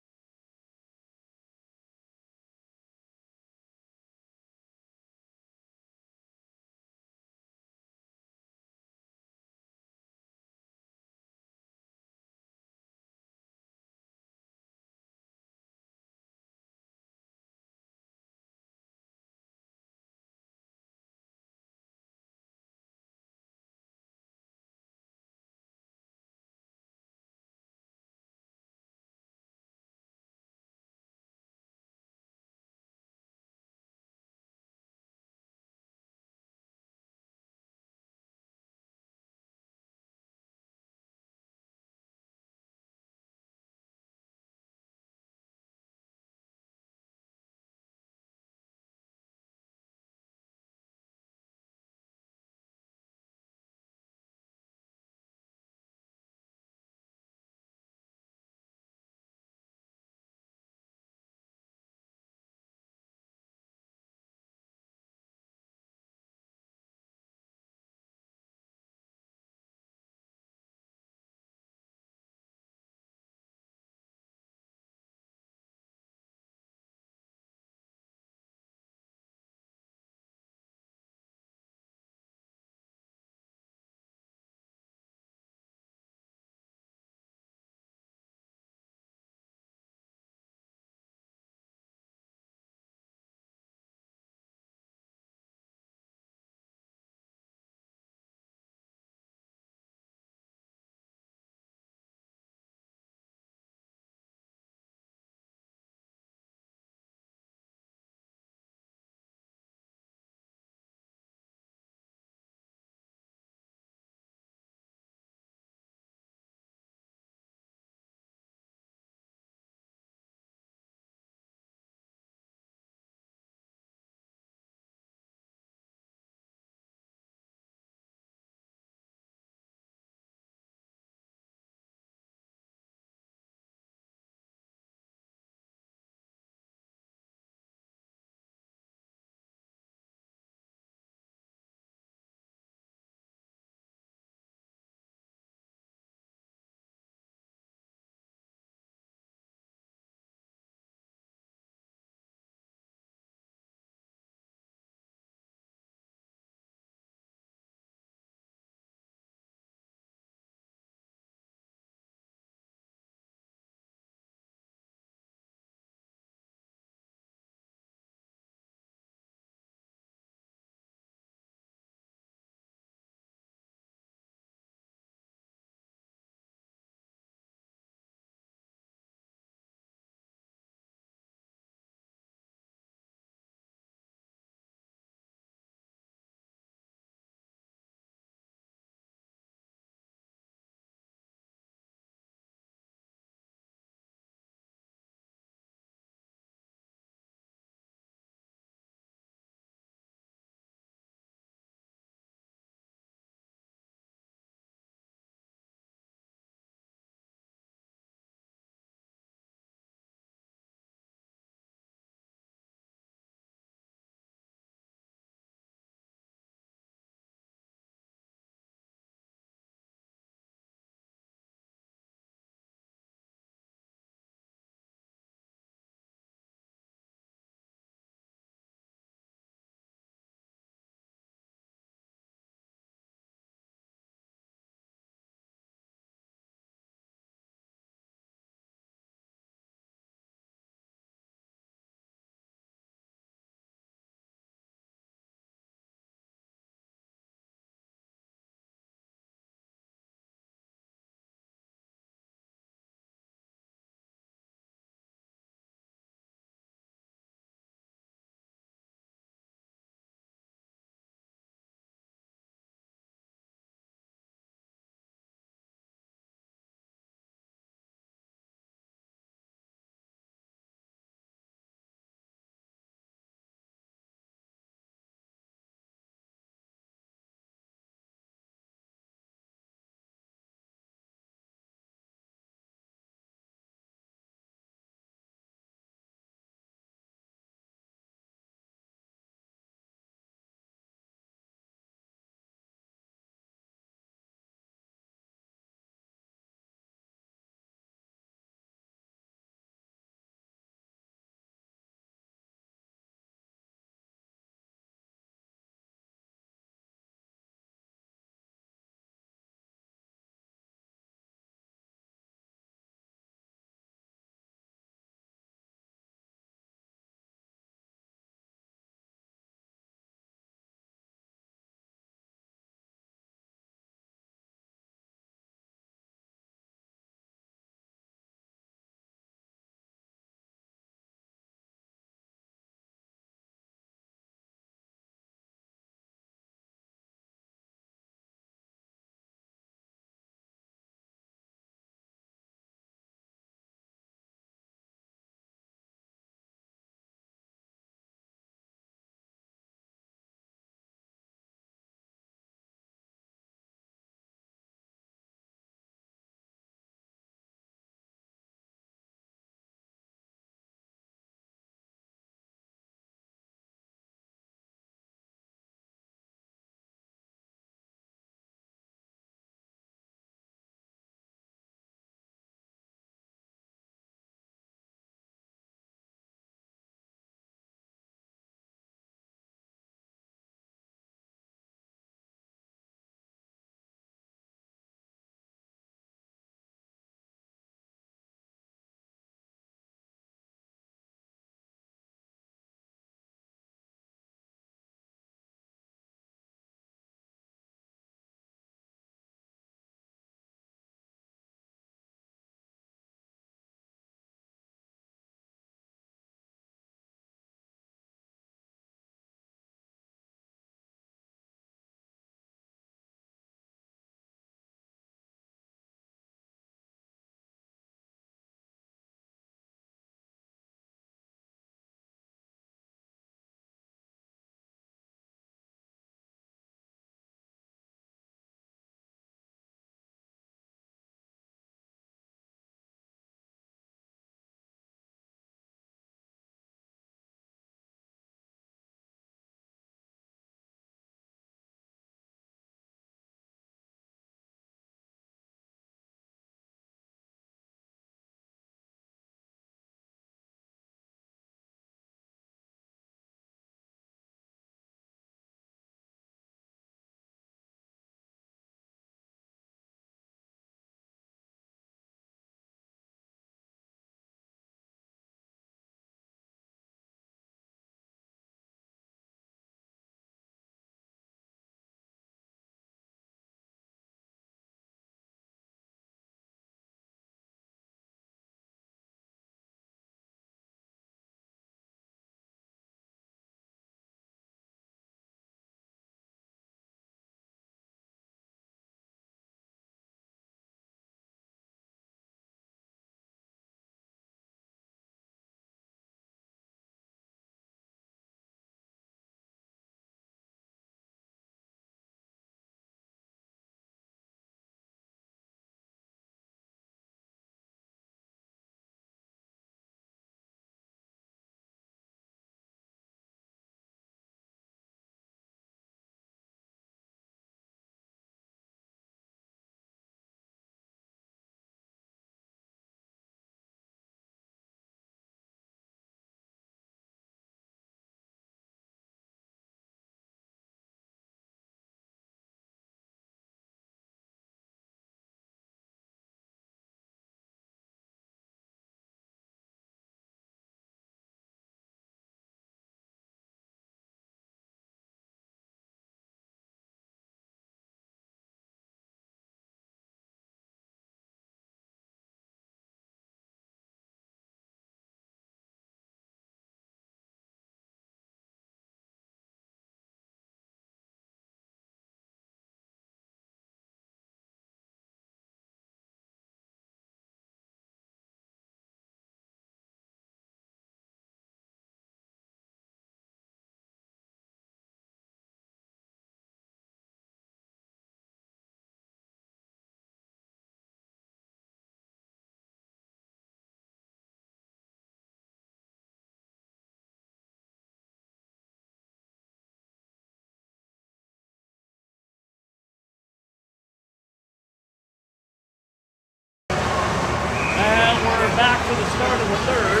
start of the third.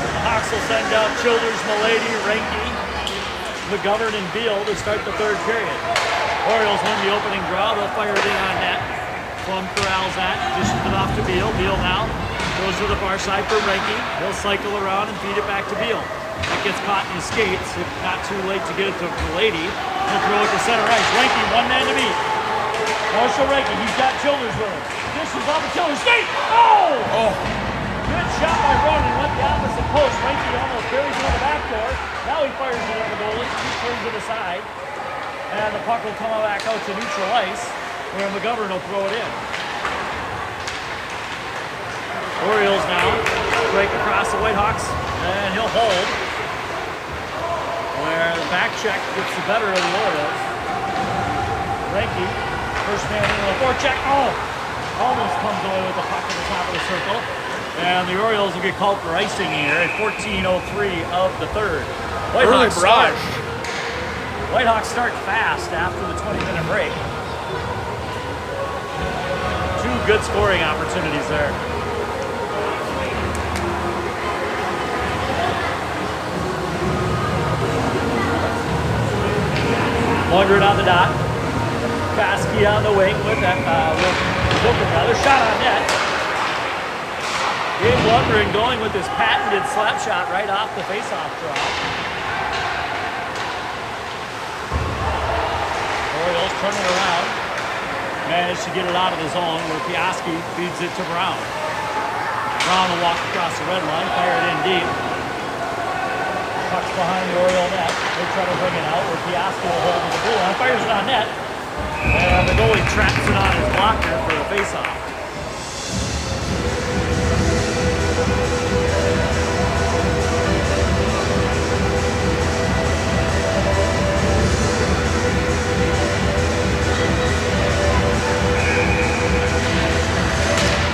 The Hawks will send out Childers, Milady, Reinke, McGovern, and Beal to start the third period. Orioles win the opening draw. They'll fire it in on net. Plum corrals that, dishes it off to Beal. Beal now goes to the far side for Reinke. He'll cycle around and feed it back to Beal. That gets caught in his skates. If not too late to get it to Milady. He'll throw it to center ice. Reinke, one man to beat. Marshall Reinke, he's got Childers with him. Dishes off of Childers. Skate! Oh! Good shot by Ronan. Went the opposite post. Reinke almost buries it on the back door. Now he fires it at the goalie. He turns it aside. And the puck will come back out to neutral ice, where McGovern will throw it in. Orioles now break across the Whitehawks, and he'll hold. Where the back check gets the better of the Orioles. Reinke, first man in the forecheck. Oh! Almost comes away with the puck at the top of the circle. And the Orioles will get called for icing here at 14:03 of the third. Early barrage. Whitehawks start fast after the 20-minute break. Two good scoring opportunities there. Lundgren on the dot. Koski on the wing with that another shot on net. Dave Lundgren going with his patented slap shot right off the faceoff draw. Orioles turn it around. Managed to get it out of the zone where Piaski feeds it to Brown. Brown will walk across the red line, fire it in deep. Puck's behind the Oriole net. They try to bring it out where Piaski will hold with the blue line. Fires it on net. And the goalie traps it on his blocker for the faceoff.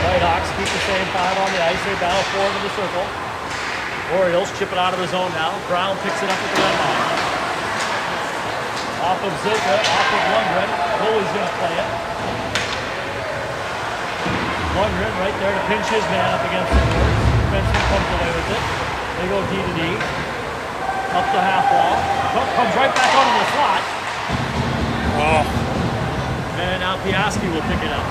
Whitehawks keep the same five on the ice. They battle forward to the circle. Orioles chip it out of the zone now. Brown picks it up at the red line. Off of Zilka, off of Lundgren. Goalie's going to play it. Lundgren right there to pinch his man up against the boards. Defenseman comes away with it. They go D to D. Up the half wall. Puck comes right back onto the slot. Oh. And now Piaski will pick it up.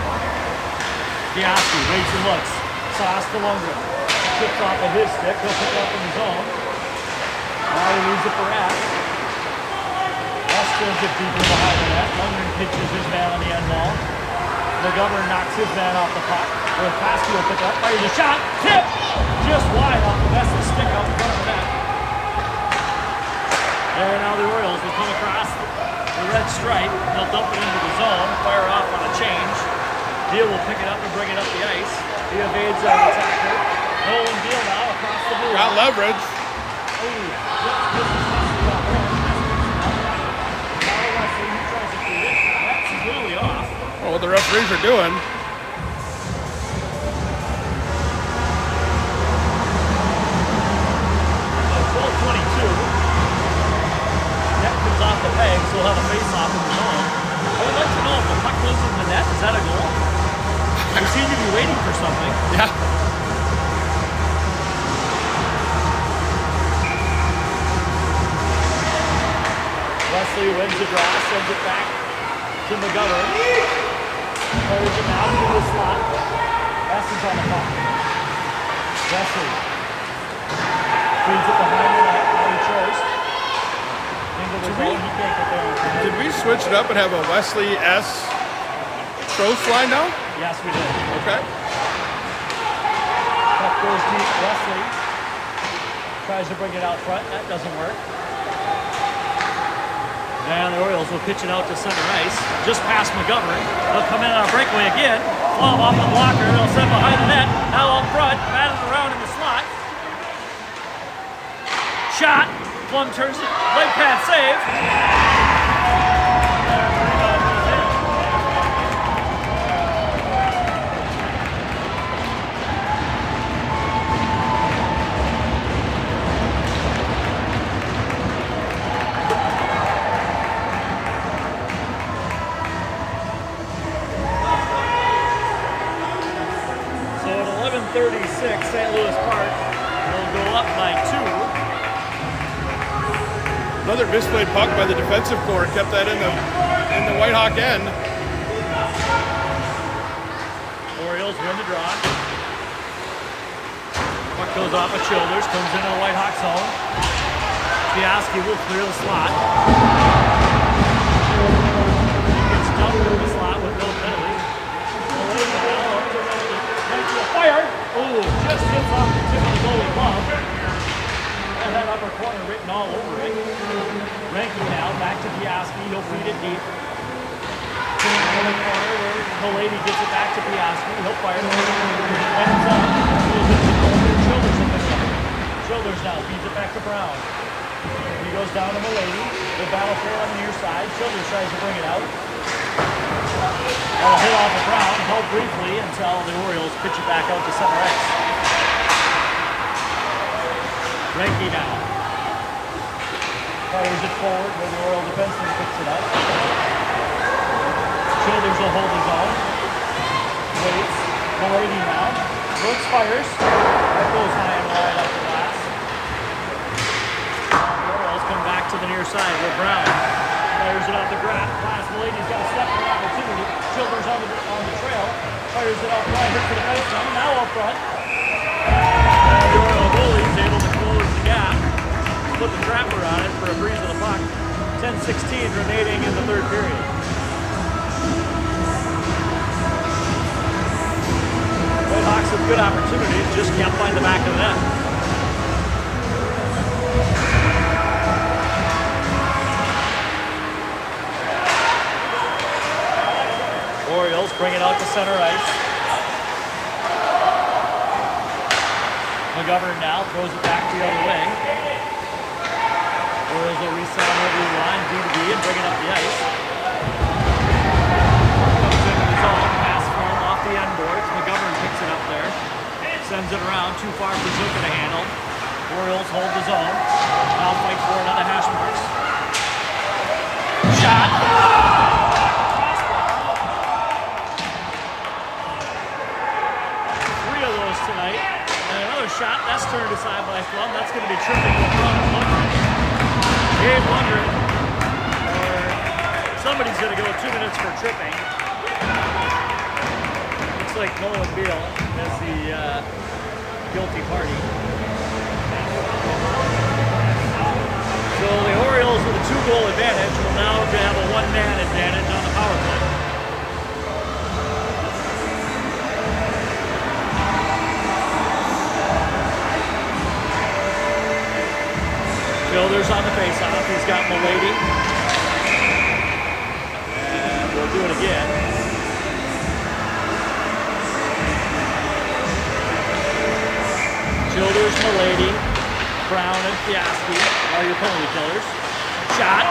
Piaski waits and looks. Sauce to Lundgren. Chips off of his stick. He'll pick it up in the zone. Now he leaves it for Ash. Westonka gets deeper behind the net. Lundgren pitches his man on the end wall. McGovern knocks his man off the puck. Where Koski will pick up. Fires a shot. Tip! Just wide off the Vessel's stick out in front of the net. And now the Orioles will come across the red stripe. They'll dump it into the zone. Fire off on a change. Beal will pick it up and bring it up the ice. He evades an attacker. Nolan Beal now across the blue. Got leverage. That's clearly off. Oh, what the referees are doing. 12:22. Net comes off the peg, so we'll have a face-off in the zone. I would like to know if the puck goes in the net, is that a goal? We seem to be waiting for something. Yeah. Wesley wins the draw, sends it back to McGovern. Fires it out to the slot. Weston's on the puck. Wesley feeds it behind the net. Now he chose. Into the zone. He can't get there. Did we switch it up and have a Wesley S. Trost line now? Yes, we did. Okay. Puck goes deep. Wesley tries to bring it out front. That doesn't work. And the Orioles will pitch it out to center ice, just past McGovern. They'll come in on a breakaway again. Flop off the blocker. They'll send behind the net. Now up front, batted around in the slot. Shot. Plum turns it. Leg pad save. So at 11:36, St. Louis Park will go up by 2. Another misplayed puck by the defensive core kept that in the Whitehawk end. Orioles win the draw. Puck goes off of Childers, comes into the Whitehawk zone. Piaski will clear the slot. He gets dumped in the slot with no penalty. Fire! Oh, just hits off the tip of the goalie glove. And that upper corner written all over it. Ranky now, back to Piaski. He'll feed it deep. In the corner where Milady gets it back to Piaski. He'll fire it. Ends up. Childers will pick it up. Childers now feeds it back to Brown. He goes down to Milady. The battle for it on the near side. Childers tries to bring it out. That'll hit off of Brown, held briefly until the Orioles pitch it back out to center ice. Ranky now. Fires it forward where the Oriole defenseman picks it up. Childers will hold his own. Waits. Milady now. Brooks fires. That goes high and wide up the glass. The Orioles come back to the near side where Brown fires it off the glass. Milady's got a step for an opportunity. Childers on the trail. Fires it off right. Hits the defense zone. Now up front. And the Oriole goalie is able to close the gap. Put the trapper on it for a breeze of the puck. 10:16 remaining in the third period. Whitehawks with good opportunities, just can't find the back of the net. Orioles bring it out to center ice. McGovern now throws it back the other way. Orioles will reset on the blue line, D to D, and bring it up the ice. Comes into the zone, pass from off the end boards. McGovern picks it up there. Sends it around, too far for Zuka to handle. Orioles hold the zone. Now fight for another hash marks. Shot! Tonight. And another shot, that's turned aside by Flum. That's going to be tripping in front of Lundgren. Gabe Lundgren, or somebody's going to go 2 minutes for tripping. Looks like Nolan Beal as the guilty party. So the Orioles with a 2-goal advantage will now have a 1-man advantage on the power play. Childers on the face-off. He's got Milady. And we'll do it again. Childers, Milady, Brown, and Piaski are your penalty killers. Shot.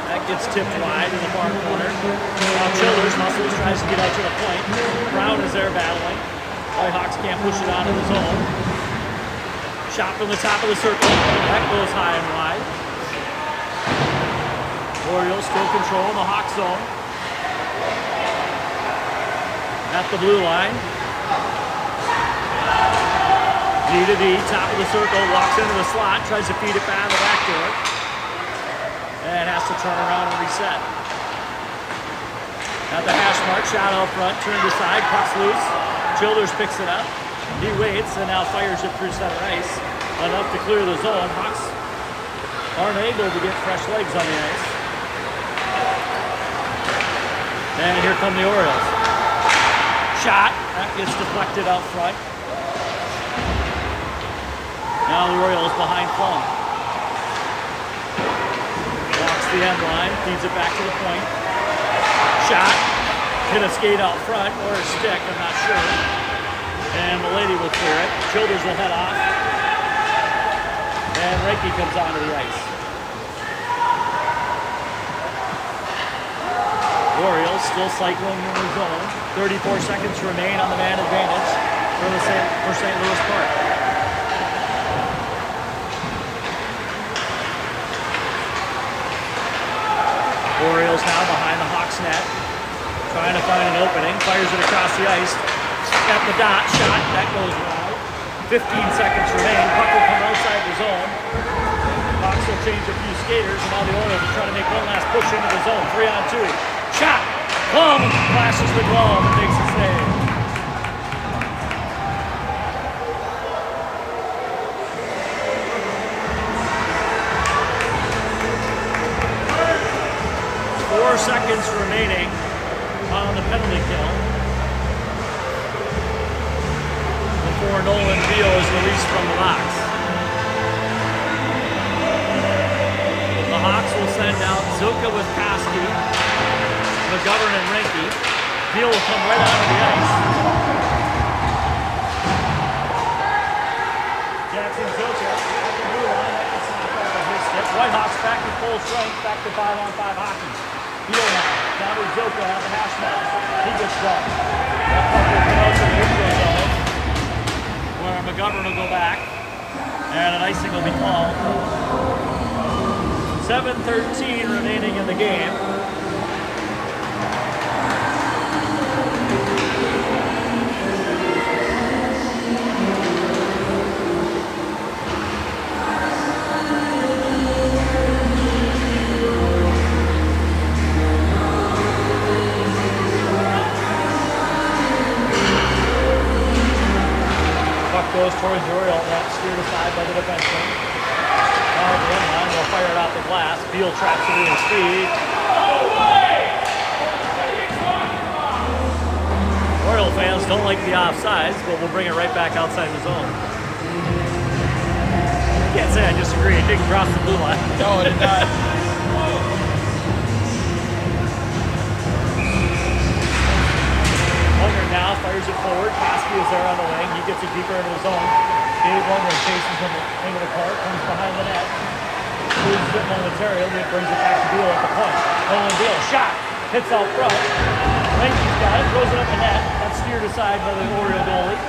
That gets tipped wide in the far corner. Now Childers muscles, tries to get out to the point. Brown is there battling. Whitehawks can't push it out of the zone. Shot from the top of the circle. That goes high and wide. Orioles still control the Hawk zone. At the blue line. D to D, top of the circle, walks into the slot, tries to feed it back the back door. And has to turn around and reset. At the hash mark, shot out front, turned aside, puck's loose. Childers picks it up. He waits and now fires it through center ice. Enough to clear the zone. Hawks aren't able to get fresh legs on the ice. And here come the Orioles. Shot. That gets deflected out front. Now the Orioles behind Plum. Walks the end line, feeds it back to the point. Shot. Hit a skate out front or a stick, I'm not sure. And Milady will clear it. Childers will head off. And Reiki comes onto the ice. Orioles still cycling in the zone. 34 seconds remain on the man advantage for St. Louis Park. Orioles now behind the Hawks net. Trying to find an opening. Fires it across the ice. At the dot. Shot. That goes wrong. 15 seconds remain. Puck will come outside the zone. Hawks will change a few skaters, and now the Orioles are trying to make one last push into the zone. 3-on-2. Shot! Glove! Flashes the glove and makes a save. Seconds remaining on the penalty kill before Nolan Beal is released from the box. The Hawks will send out Zuka with Koski, McGovern and Reinke. Beal will come right onto the ice. Jackson Zuka at the blue line. That's not off of his stick. Whitehawks back to full strength, back to 5-on-5 hockey. Beal now, down to Zoka on the hash mark. He gets dropped. That puck will come out to the neutral zone, where McGovern will go back, and an icing will be called. 7:13 remaining in the game. Goes towards the Oriole net, steered aside by the defenseman. Now at the end line, they'll fire it off the glass. Beal traps it in speed. Oriole fans don't like the offsides, but we'll bring it right back outside the zone. Can't say I disagree. It didn't cross the blue line. No, it did not. Now fires it forward. Koski is there on the wing. He gets it deeper into the zone. Dave Wonder chases him into the court, comes behind the net, loses it momentarily, brings it back to Beal at the point. Nolan Beal, shot, hits out front. Reinke's got it, throws it up the net. That's steered aside by the Oriole goalie.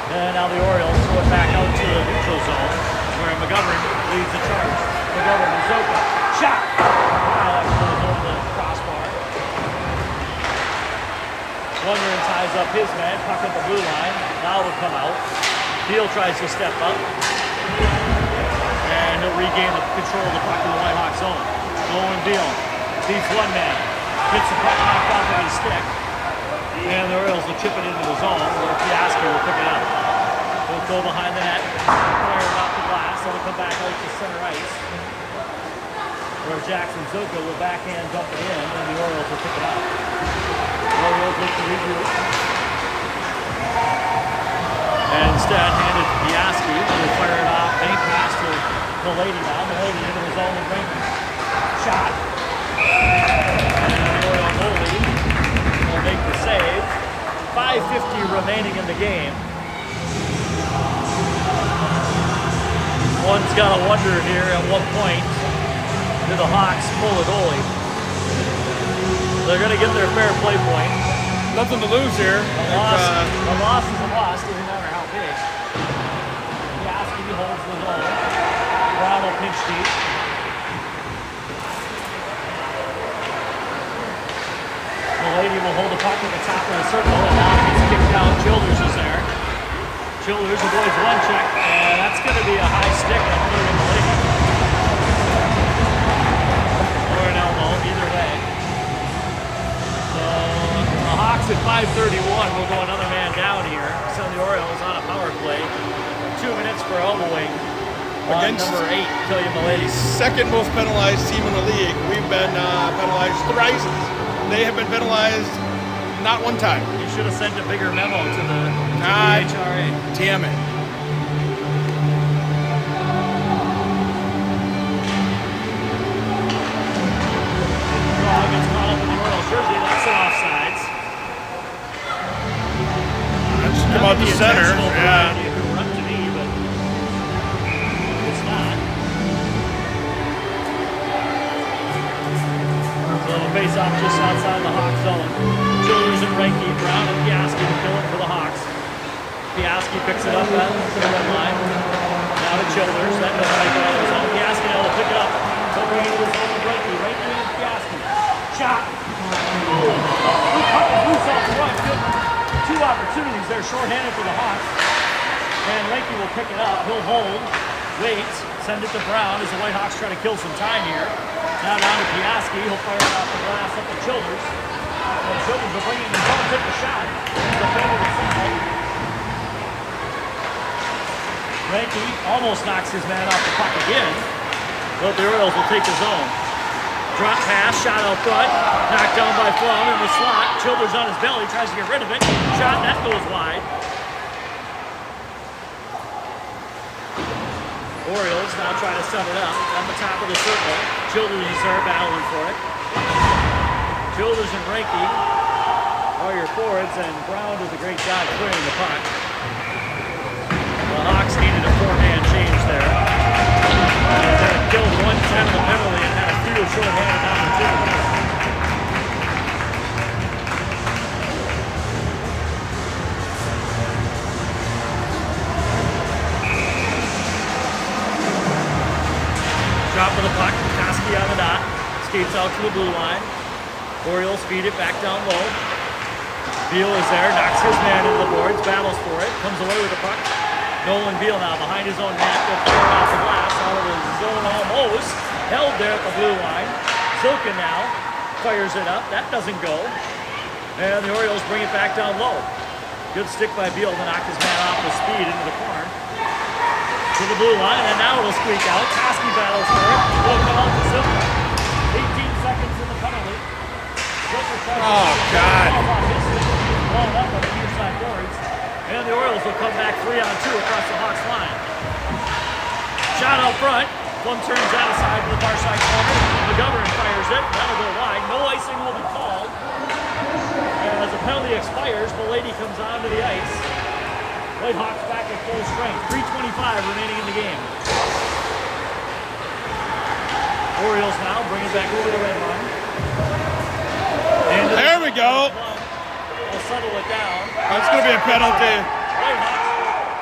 And now the Orioles throw it back out to the neutral zone, where McGovern leads the charge. McGovern to Zoka, shot. That goes over the crossbar. Wondering ties up his man, puck at the blue line. Now will come out. Beal tries to step up. And he'll regain the control of the puck in the Whitehawk zone. Nolan Beal beats one man. Gets the puck knocked off of his stick. And the Orioles will chip it into the zone where Piaski will pick it up. He'll go behind the net. Fire it off the glass. It'll come back out to center ice, where Jackson Zuka will backhand dump it in, and the Orioles will pick it up. Orioles look to regroup. And instead, handed to Piaski, who will fire it off. Bank pass to Milady now. Milady into the zone with Reinke. Shot. And the Oriole goalie will make the save. 5:50 remaining in the game. One's got to wonder here at what point do the Hawks pull a goalie. They're going to get their fair play point. Nothing to lose here. A loss is a loss, doesn't matter how big. Piaski holds the zone. Brown will pinch deep. Milady will hold the puck at the top of the circle, and now it gets kicked out. Childers is there. Childers avoids one check, and that's going to be a high stick on Milady. Or an elbow, either way. So the Hawks at 5:31 will go another man down here. Send the Orioles on a power play. 2 minutes for elbowing against number 8, Killian Milady. Second most penalized team in the league. We've been penalized thrice. They have been penalized not one time. You should have sent a bigger memo to the HRA. Damn it. Draw gets caught up in the Orioles jersey. That's an offsides. That should come out the center. Yeah. It could run to me, but it's not. So the face off just outside the Hawks zone. Childers and Reinke, Brown and Piaski to fill it for the Hawks. Piaski picks it up at the red line. Now to Childers. That doesn't make it out of the zone. Piaski now will pick it up. Over into the zone with Reinke. Reinke and Piaski. Shot. Oh, loose off the right. Good. 2 opportunities there, shorthanded for the Hawks. And Ranky will pick it up. He'll hold, wait, send it to Brown as the Whitehawks try to kill some time here. Now down to Piaski. He'll fire it off the glass up to Childers. And Childers will bring it in. Don't take the shot. He's a favorite side. Ranky almost knocks his man off the puck again. But the Orioles will take the zone. Drop pass, shot out front. Knocked down by Flum in the slot. Childers on his belly, tries to get rid of it. Shot, that goes wide. Orioles now try to set it up on the top of the circle. Childers is there battling for it. Childers and Ranky are your forwards, and Brown does a great job clearing the puck. The Hawks needed a forehand change there. They killed 110 of the penalty and had a few short-handed opportunities. Drop of the puck, Koski on the dot, skates out to the blue line. Orioles feed it back down low. Beal is there, knocks his man into the boards, battles for it, comes away with the puck. Nolan Beal now behind his own net, will fire off the glass, out of the zone almost. Held there at the blue line. Silken now fires it up, that doesn't go. And the Orioles bring it back down low. Good stick by Beal to knock his man off with speed into the corner. To the blue line, and now it'll squeak out. Koski battles for it. Will come out to Silva. 18 seconds in the penalty. Oh, God. Blown up on the near side boards. And the Orioles will come back 3-on-2 across the Hawks line. Shot out front. Plum turns out aside to the far side corner. McGovern fires it. That'll go wide. No icing will be called. And as the penalty expires, Belady comes onto the ice. Whitehawks back at full strength. 3:25 remaining in the game. Orioles now bring it back over the red line. There we go. They'll settle it down. That's going to be a penalty.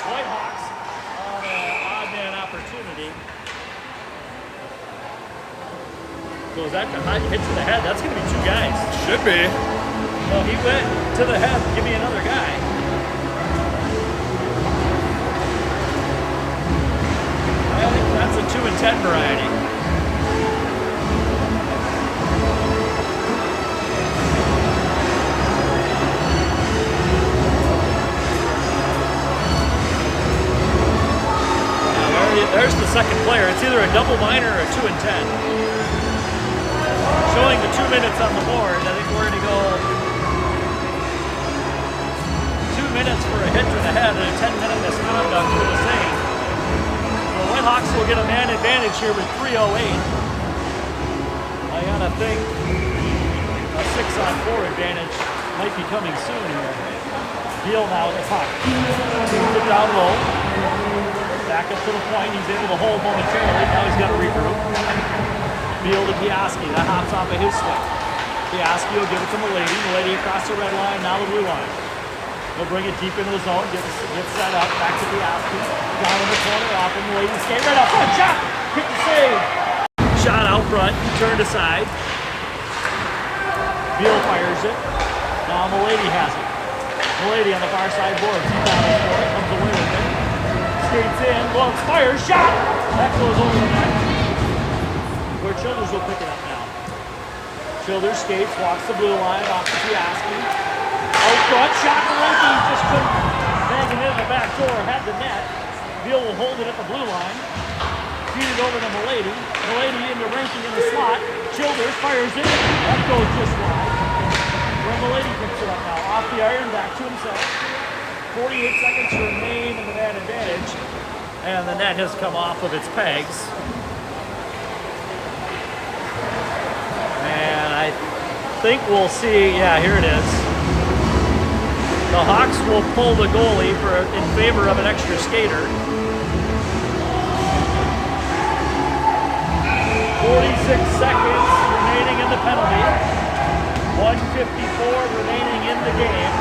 Whitehawks on an odd man opportunity. So is that the hit to the head? That's going to be 2 guys. Should be. Well, he went to the head. Give me another guy. I think that's a 2 and 10 variety. There's the second player. It's either a double minor or a 2 and 10. Showing the 2 minutes on the board. I think we're going to go 2 minutes for a hit to the head and a 10-minute misconduct for the same. The Whitehawks will get a man advantage here with 3:08. I gotta think a 6-on-4 advantage might be coming soon here. Beal now at the puck. Moves it down low. Back up to the point. He's able to hold momentarily. Now he's got to regroup. Beal to Piaski. That hops off of his stick. Piaski will give it to Milady. Milady across the red line. Now the blue line. He'll bring it deep into the zone. Get set up. Back to Piaski. Down in the corner. Off of Milady. Skate right up front. Shot. Quick to save. Shot out front. Turned aside. Beal fires it. Now Milady has it. Milady on the far side boards. He battles for it. Comes away with it. Skates in, Lawrence fires, shot! That goes over the net. Where Childers will pick it up now. Childers skates, walks the blue line, off to Piaski. Out front, shot to Ranky, just couldn't bang it in the back door, had the net. Beal will hold it at the blue line. Feed it over to Milady. Milady into Ranky in the slot. Childers fires it, that goes just wide. Where Milady picks it up now, off the iron, back to himself. 48 seconds remain in the man advantage, and the net has come off of its pegs. And I think we'll see, yeah, here it is. The Hawks will pull the goalie in favor of an extra skater. 46 seconds remaining in the penalty. 1:54 remaining in the game.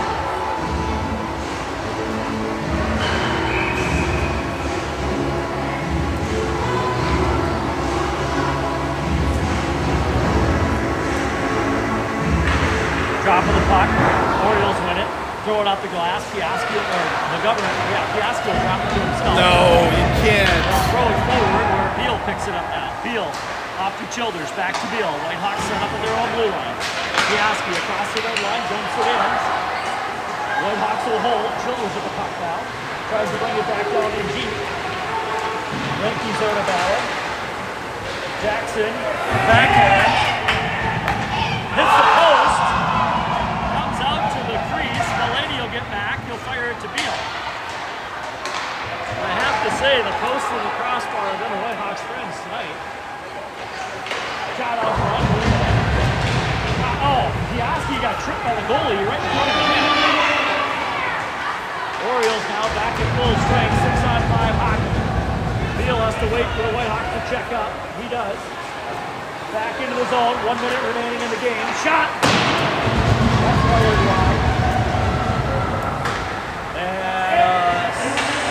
Drop of the puck. Orioles win it. Throw it out the goal. Fiasco, or McGovern, Fiasco dropped it to himself. No, you can't. They'll throw it forward where Beal picks it up now. Beal off to Childers, back to Beal. Whitehawks set up at their own blue line. Fiasco across the red line, dumps it in. Whitehawks will hold. Childers at the puck now. Tries to bring it back down in deep. Yankees out of battle. Jackson, backhand. Hits the post. Comes out to the crease. Mulaney will get back. He'll fire it to Beal. I have to say, the post and the crossbar have been the Whitehawks' friends tonight. Shot out front. Oh, Piaski got tripped by the goalie right in front of him. Orioles now back at full strength, 6-on-5 hockey. Beal has to wait for the Whitehawks to check up. He does. Back into the zone, 1 minute remaining in the game. Shot! That's fired wide. And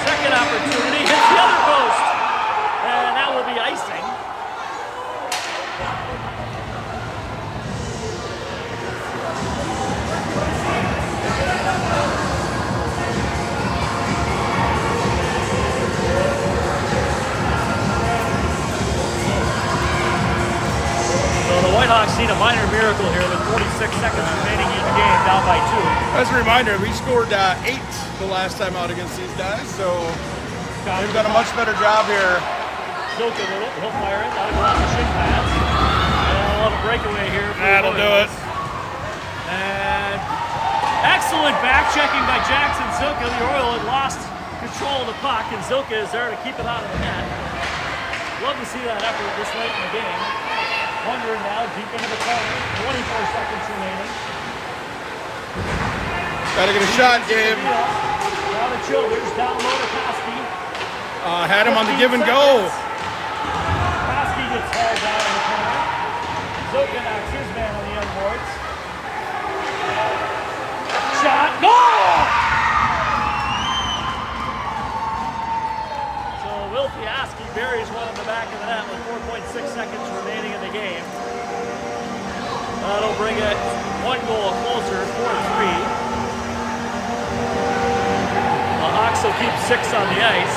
second opportunity, hits the other post. And that will be icing. Whitehawks need a minor miracle here with 46 seconds remaining in the game, down by 2. As a reminder, we scored 8 the last time out against these guys, so they've done a much better job here. Silka with it, he'll fire it, that'll go off the shin pads. And we'll have a breakaway here. That'll do it. And excellent back checking by Jackson Silka. The Oriole had lost control of the puck, and Silka is there to keep it out of the net. Love to see that effort this late in the game. Wondering now, deep into the corner, 24 seconds remaining. Gotta get a shot, Gabe. Now the Childers, down low to Koski. Had him on the give and go. Koski gets hauled down in the corner. Zoka knocks his man on the end boards. Shot, no! So Will Fiaschi buries one in the back of the net with 4.6 seconds remaining in the game. That'll bring it 1 goal closer, 4-3. The Hawks will keep 6 on the ice.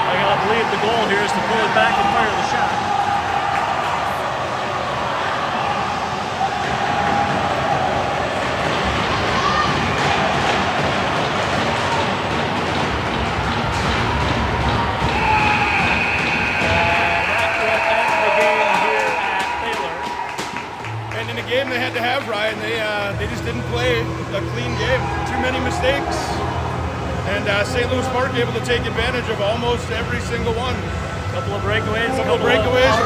I gotta believe the goal here is to pull it back and fire the shot. Game they had to have, Ryan. They just didn't play a clean game. Too many mistakes. And St. Louis Park able to take advantage of almost every single one. Couple of breakaways. A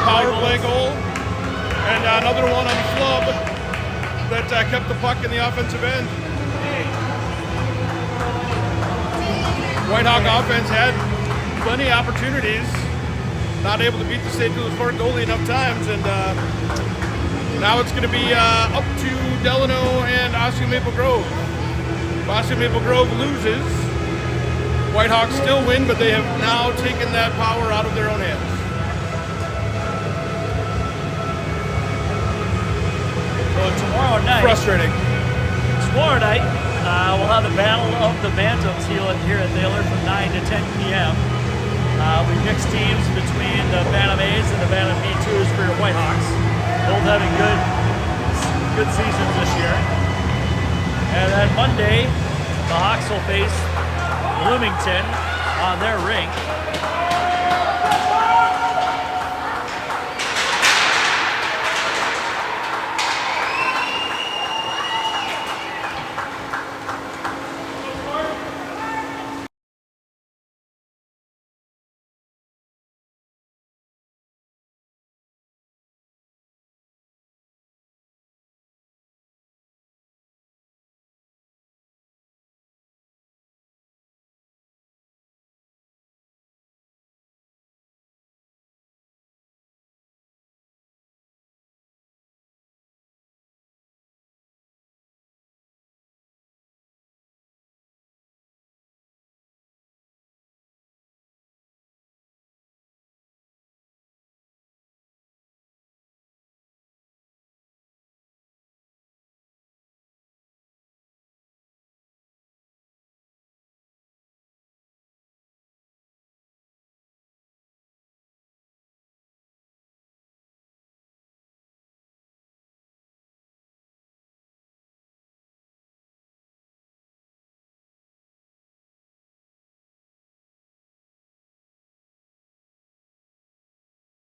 power play goal. And another one on the flub that kept the puck in the offensive end. Whitehawk offense had plenty of opportunities. Not able to beat the St. Louis Park goalie enough times. And now it's going to be up to Delano and Osseo Maple Grove. If Osseo Maple Grove loses, Whitehawks still win, but they have now taken that power out of their own hands. So tomorrow night, Frustrating. Tomorrow night, we'll have the Battle of the Bantams here at Thaler from 9 to 10 p.m. We mix teams between the Bantam A's and the Bantam B2s for your Whitehawks. Both having good seasons this year. And then Monday, the Hawks will face Bloomington on their rink.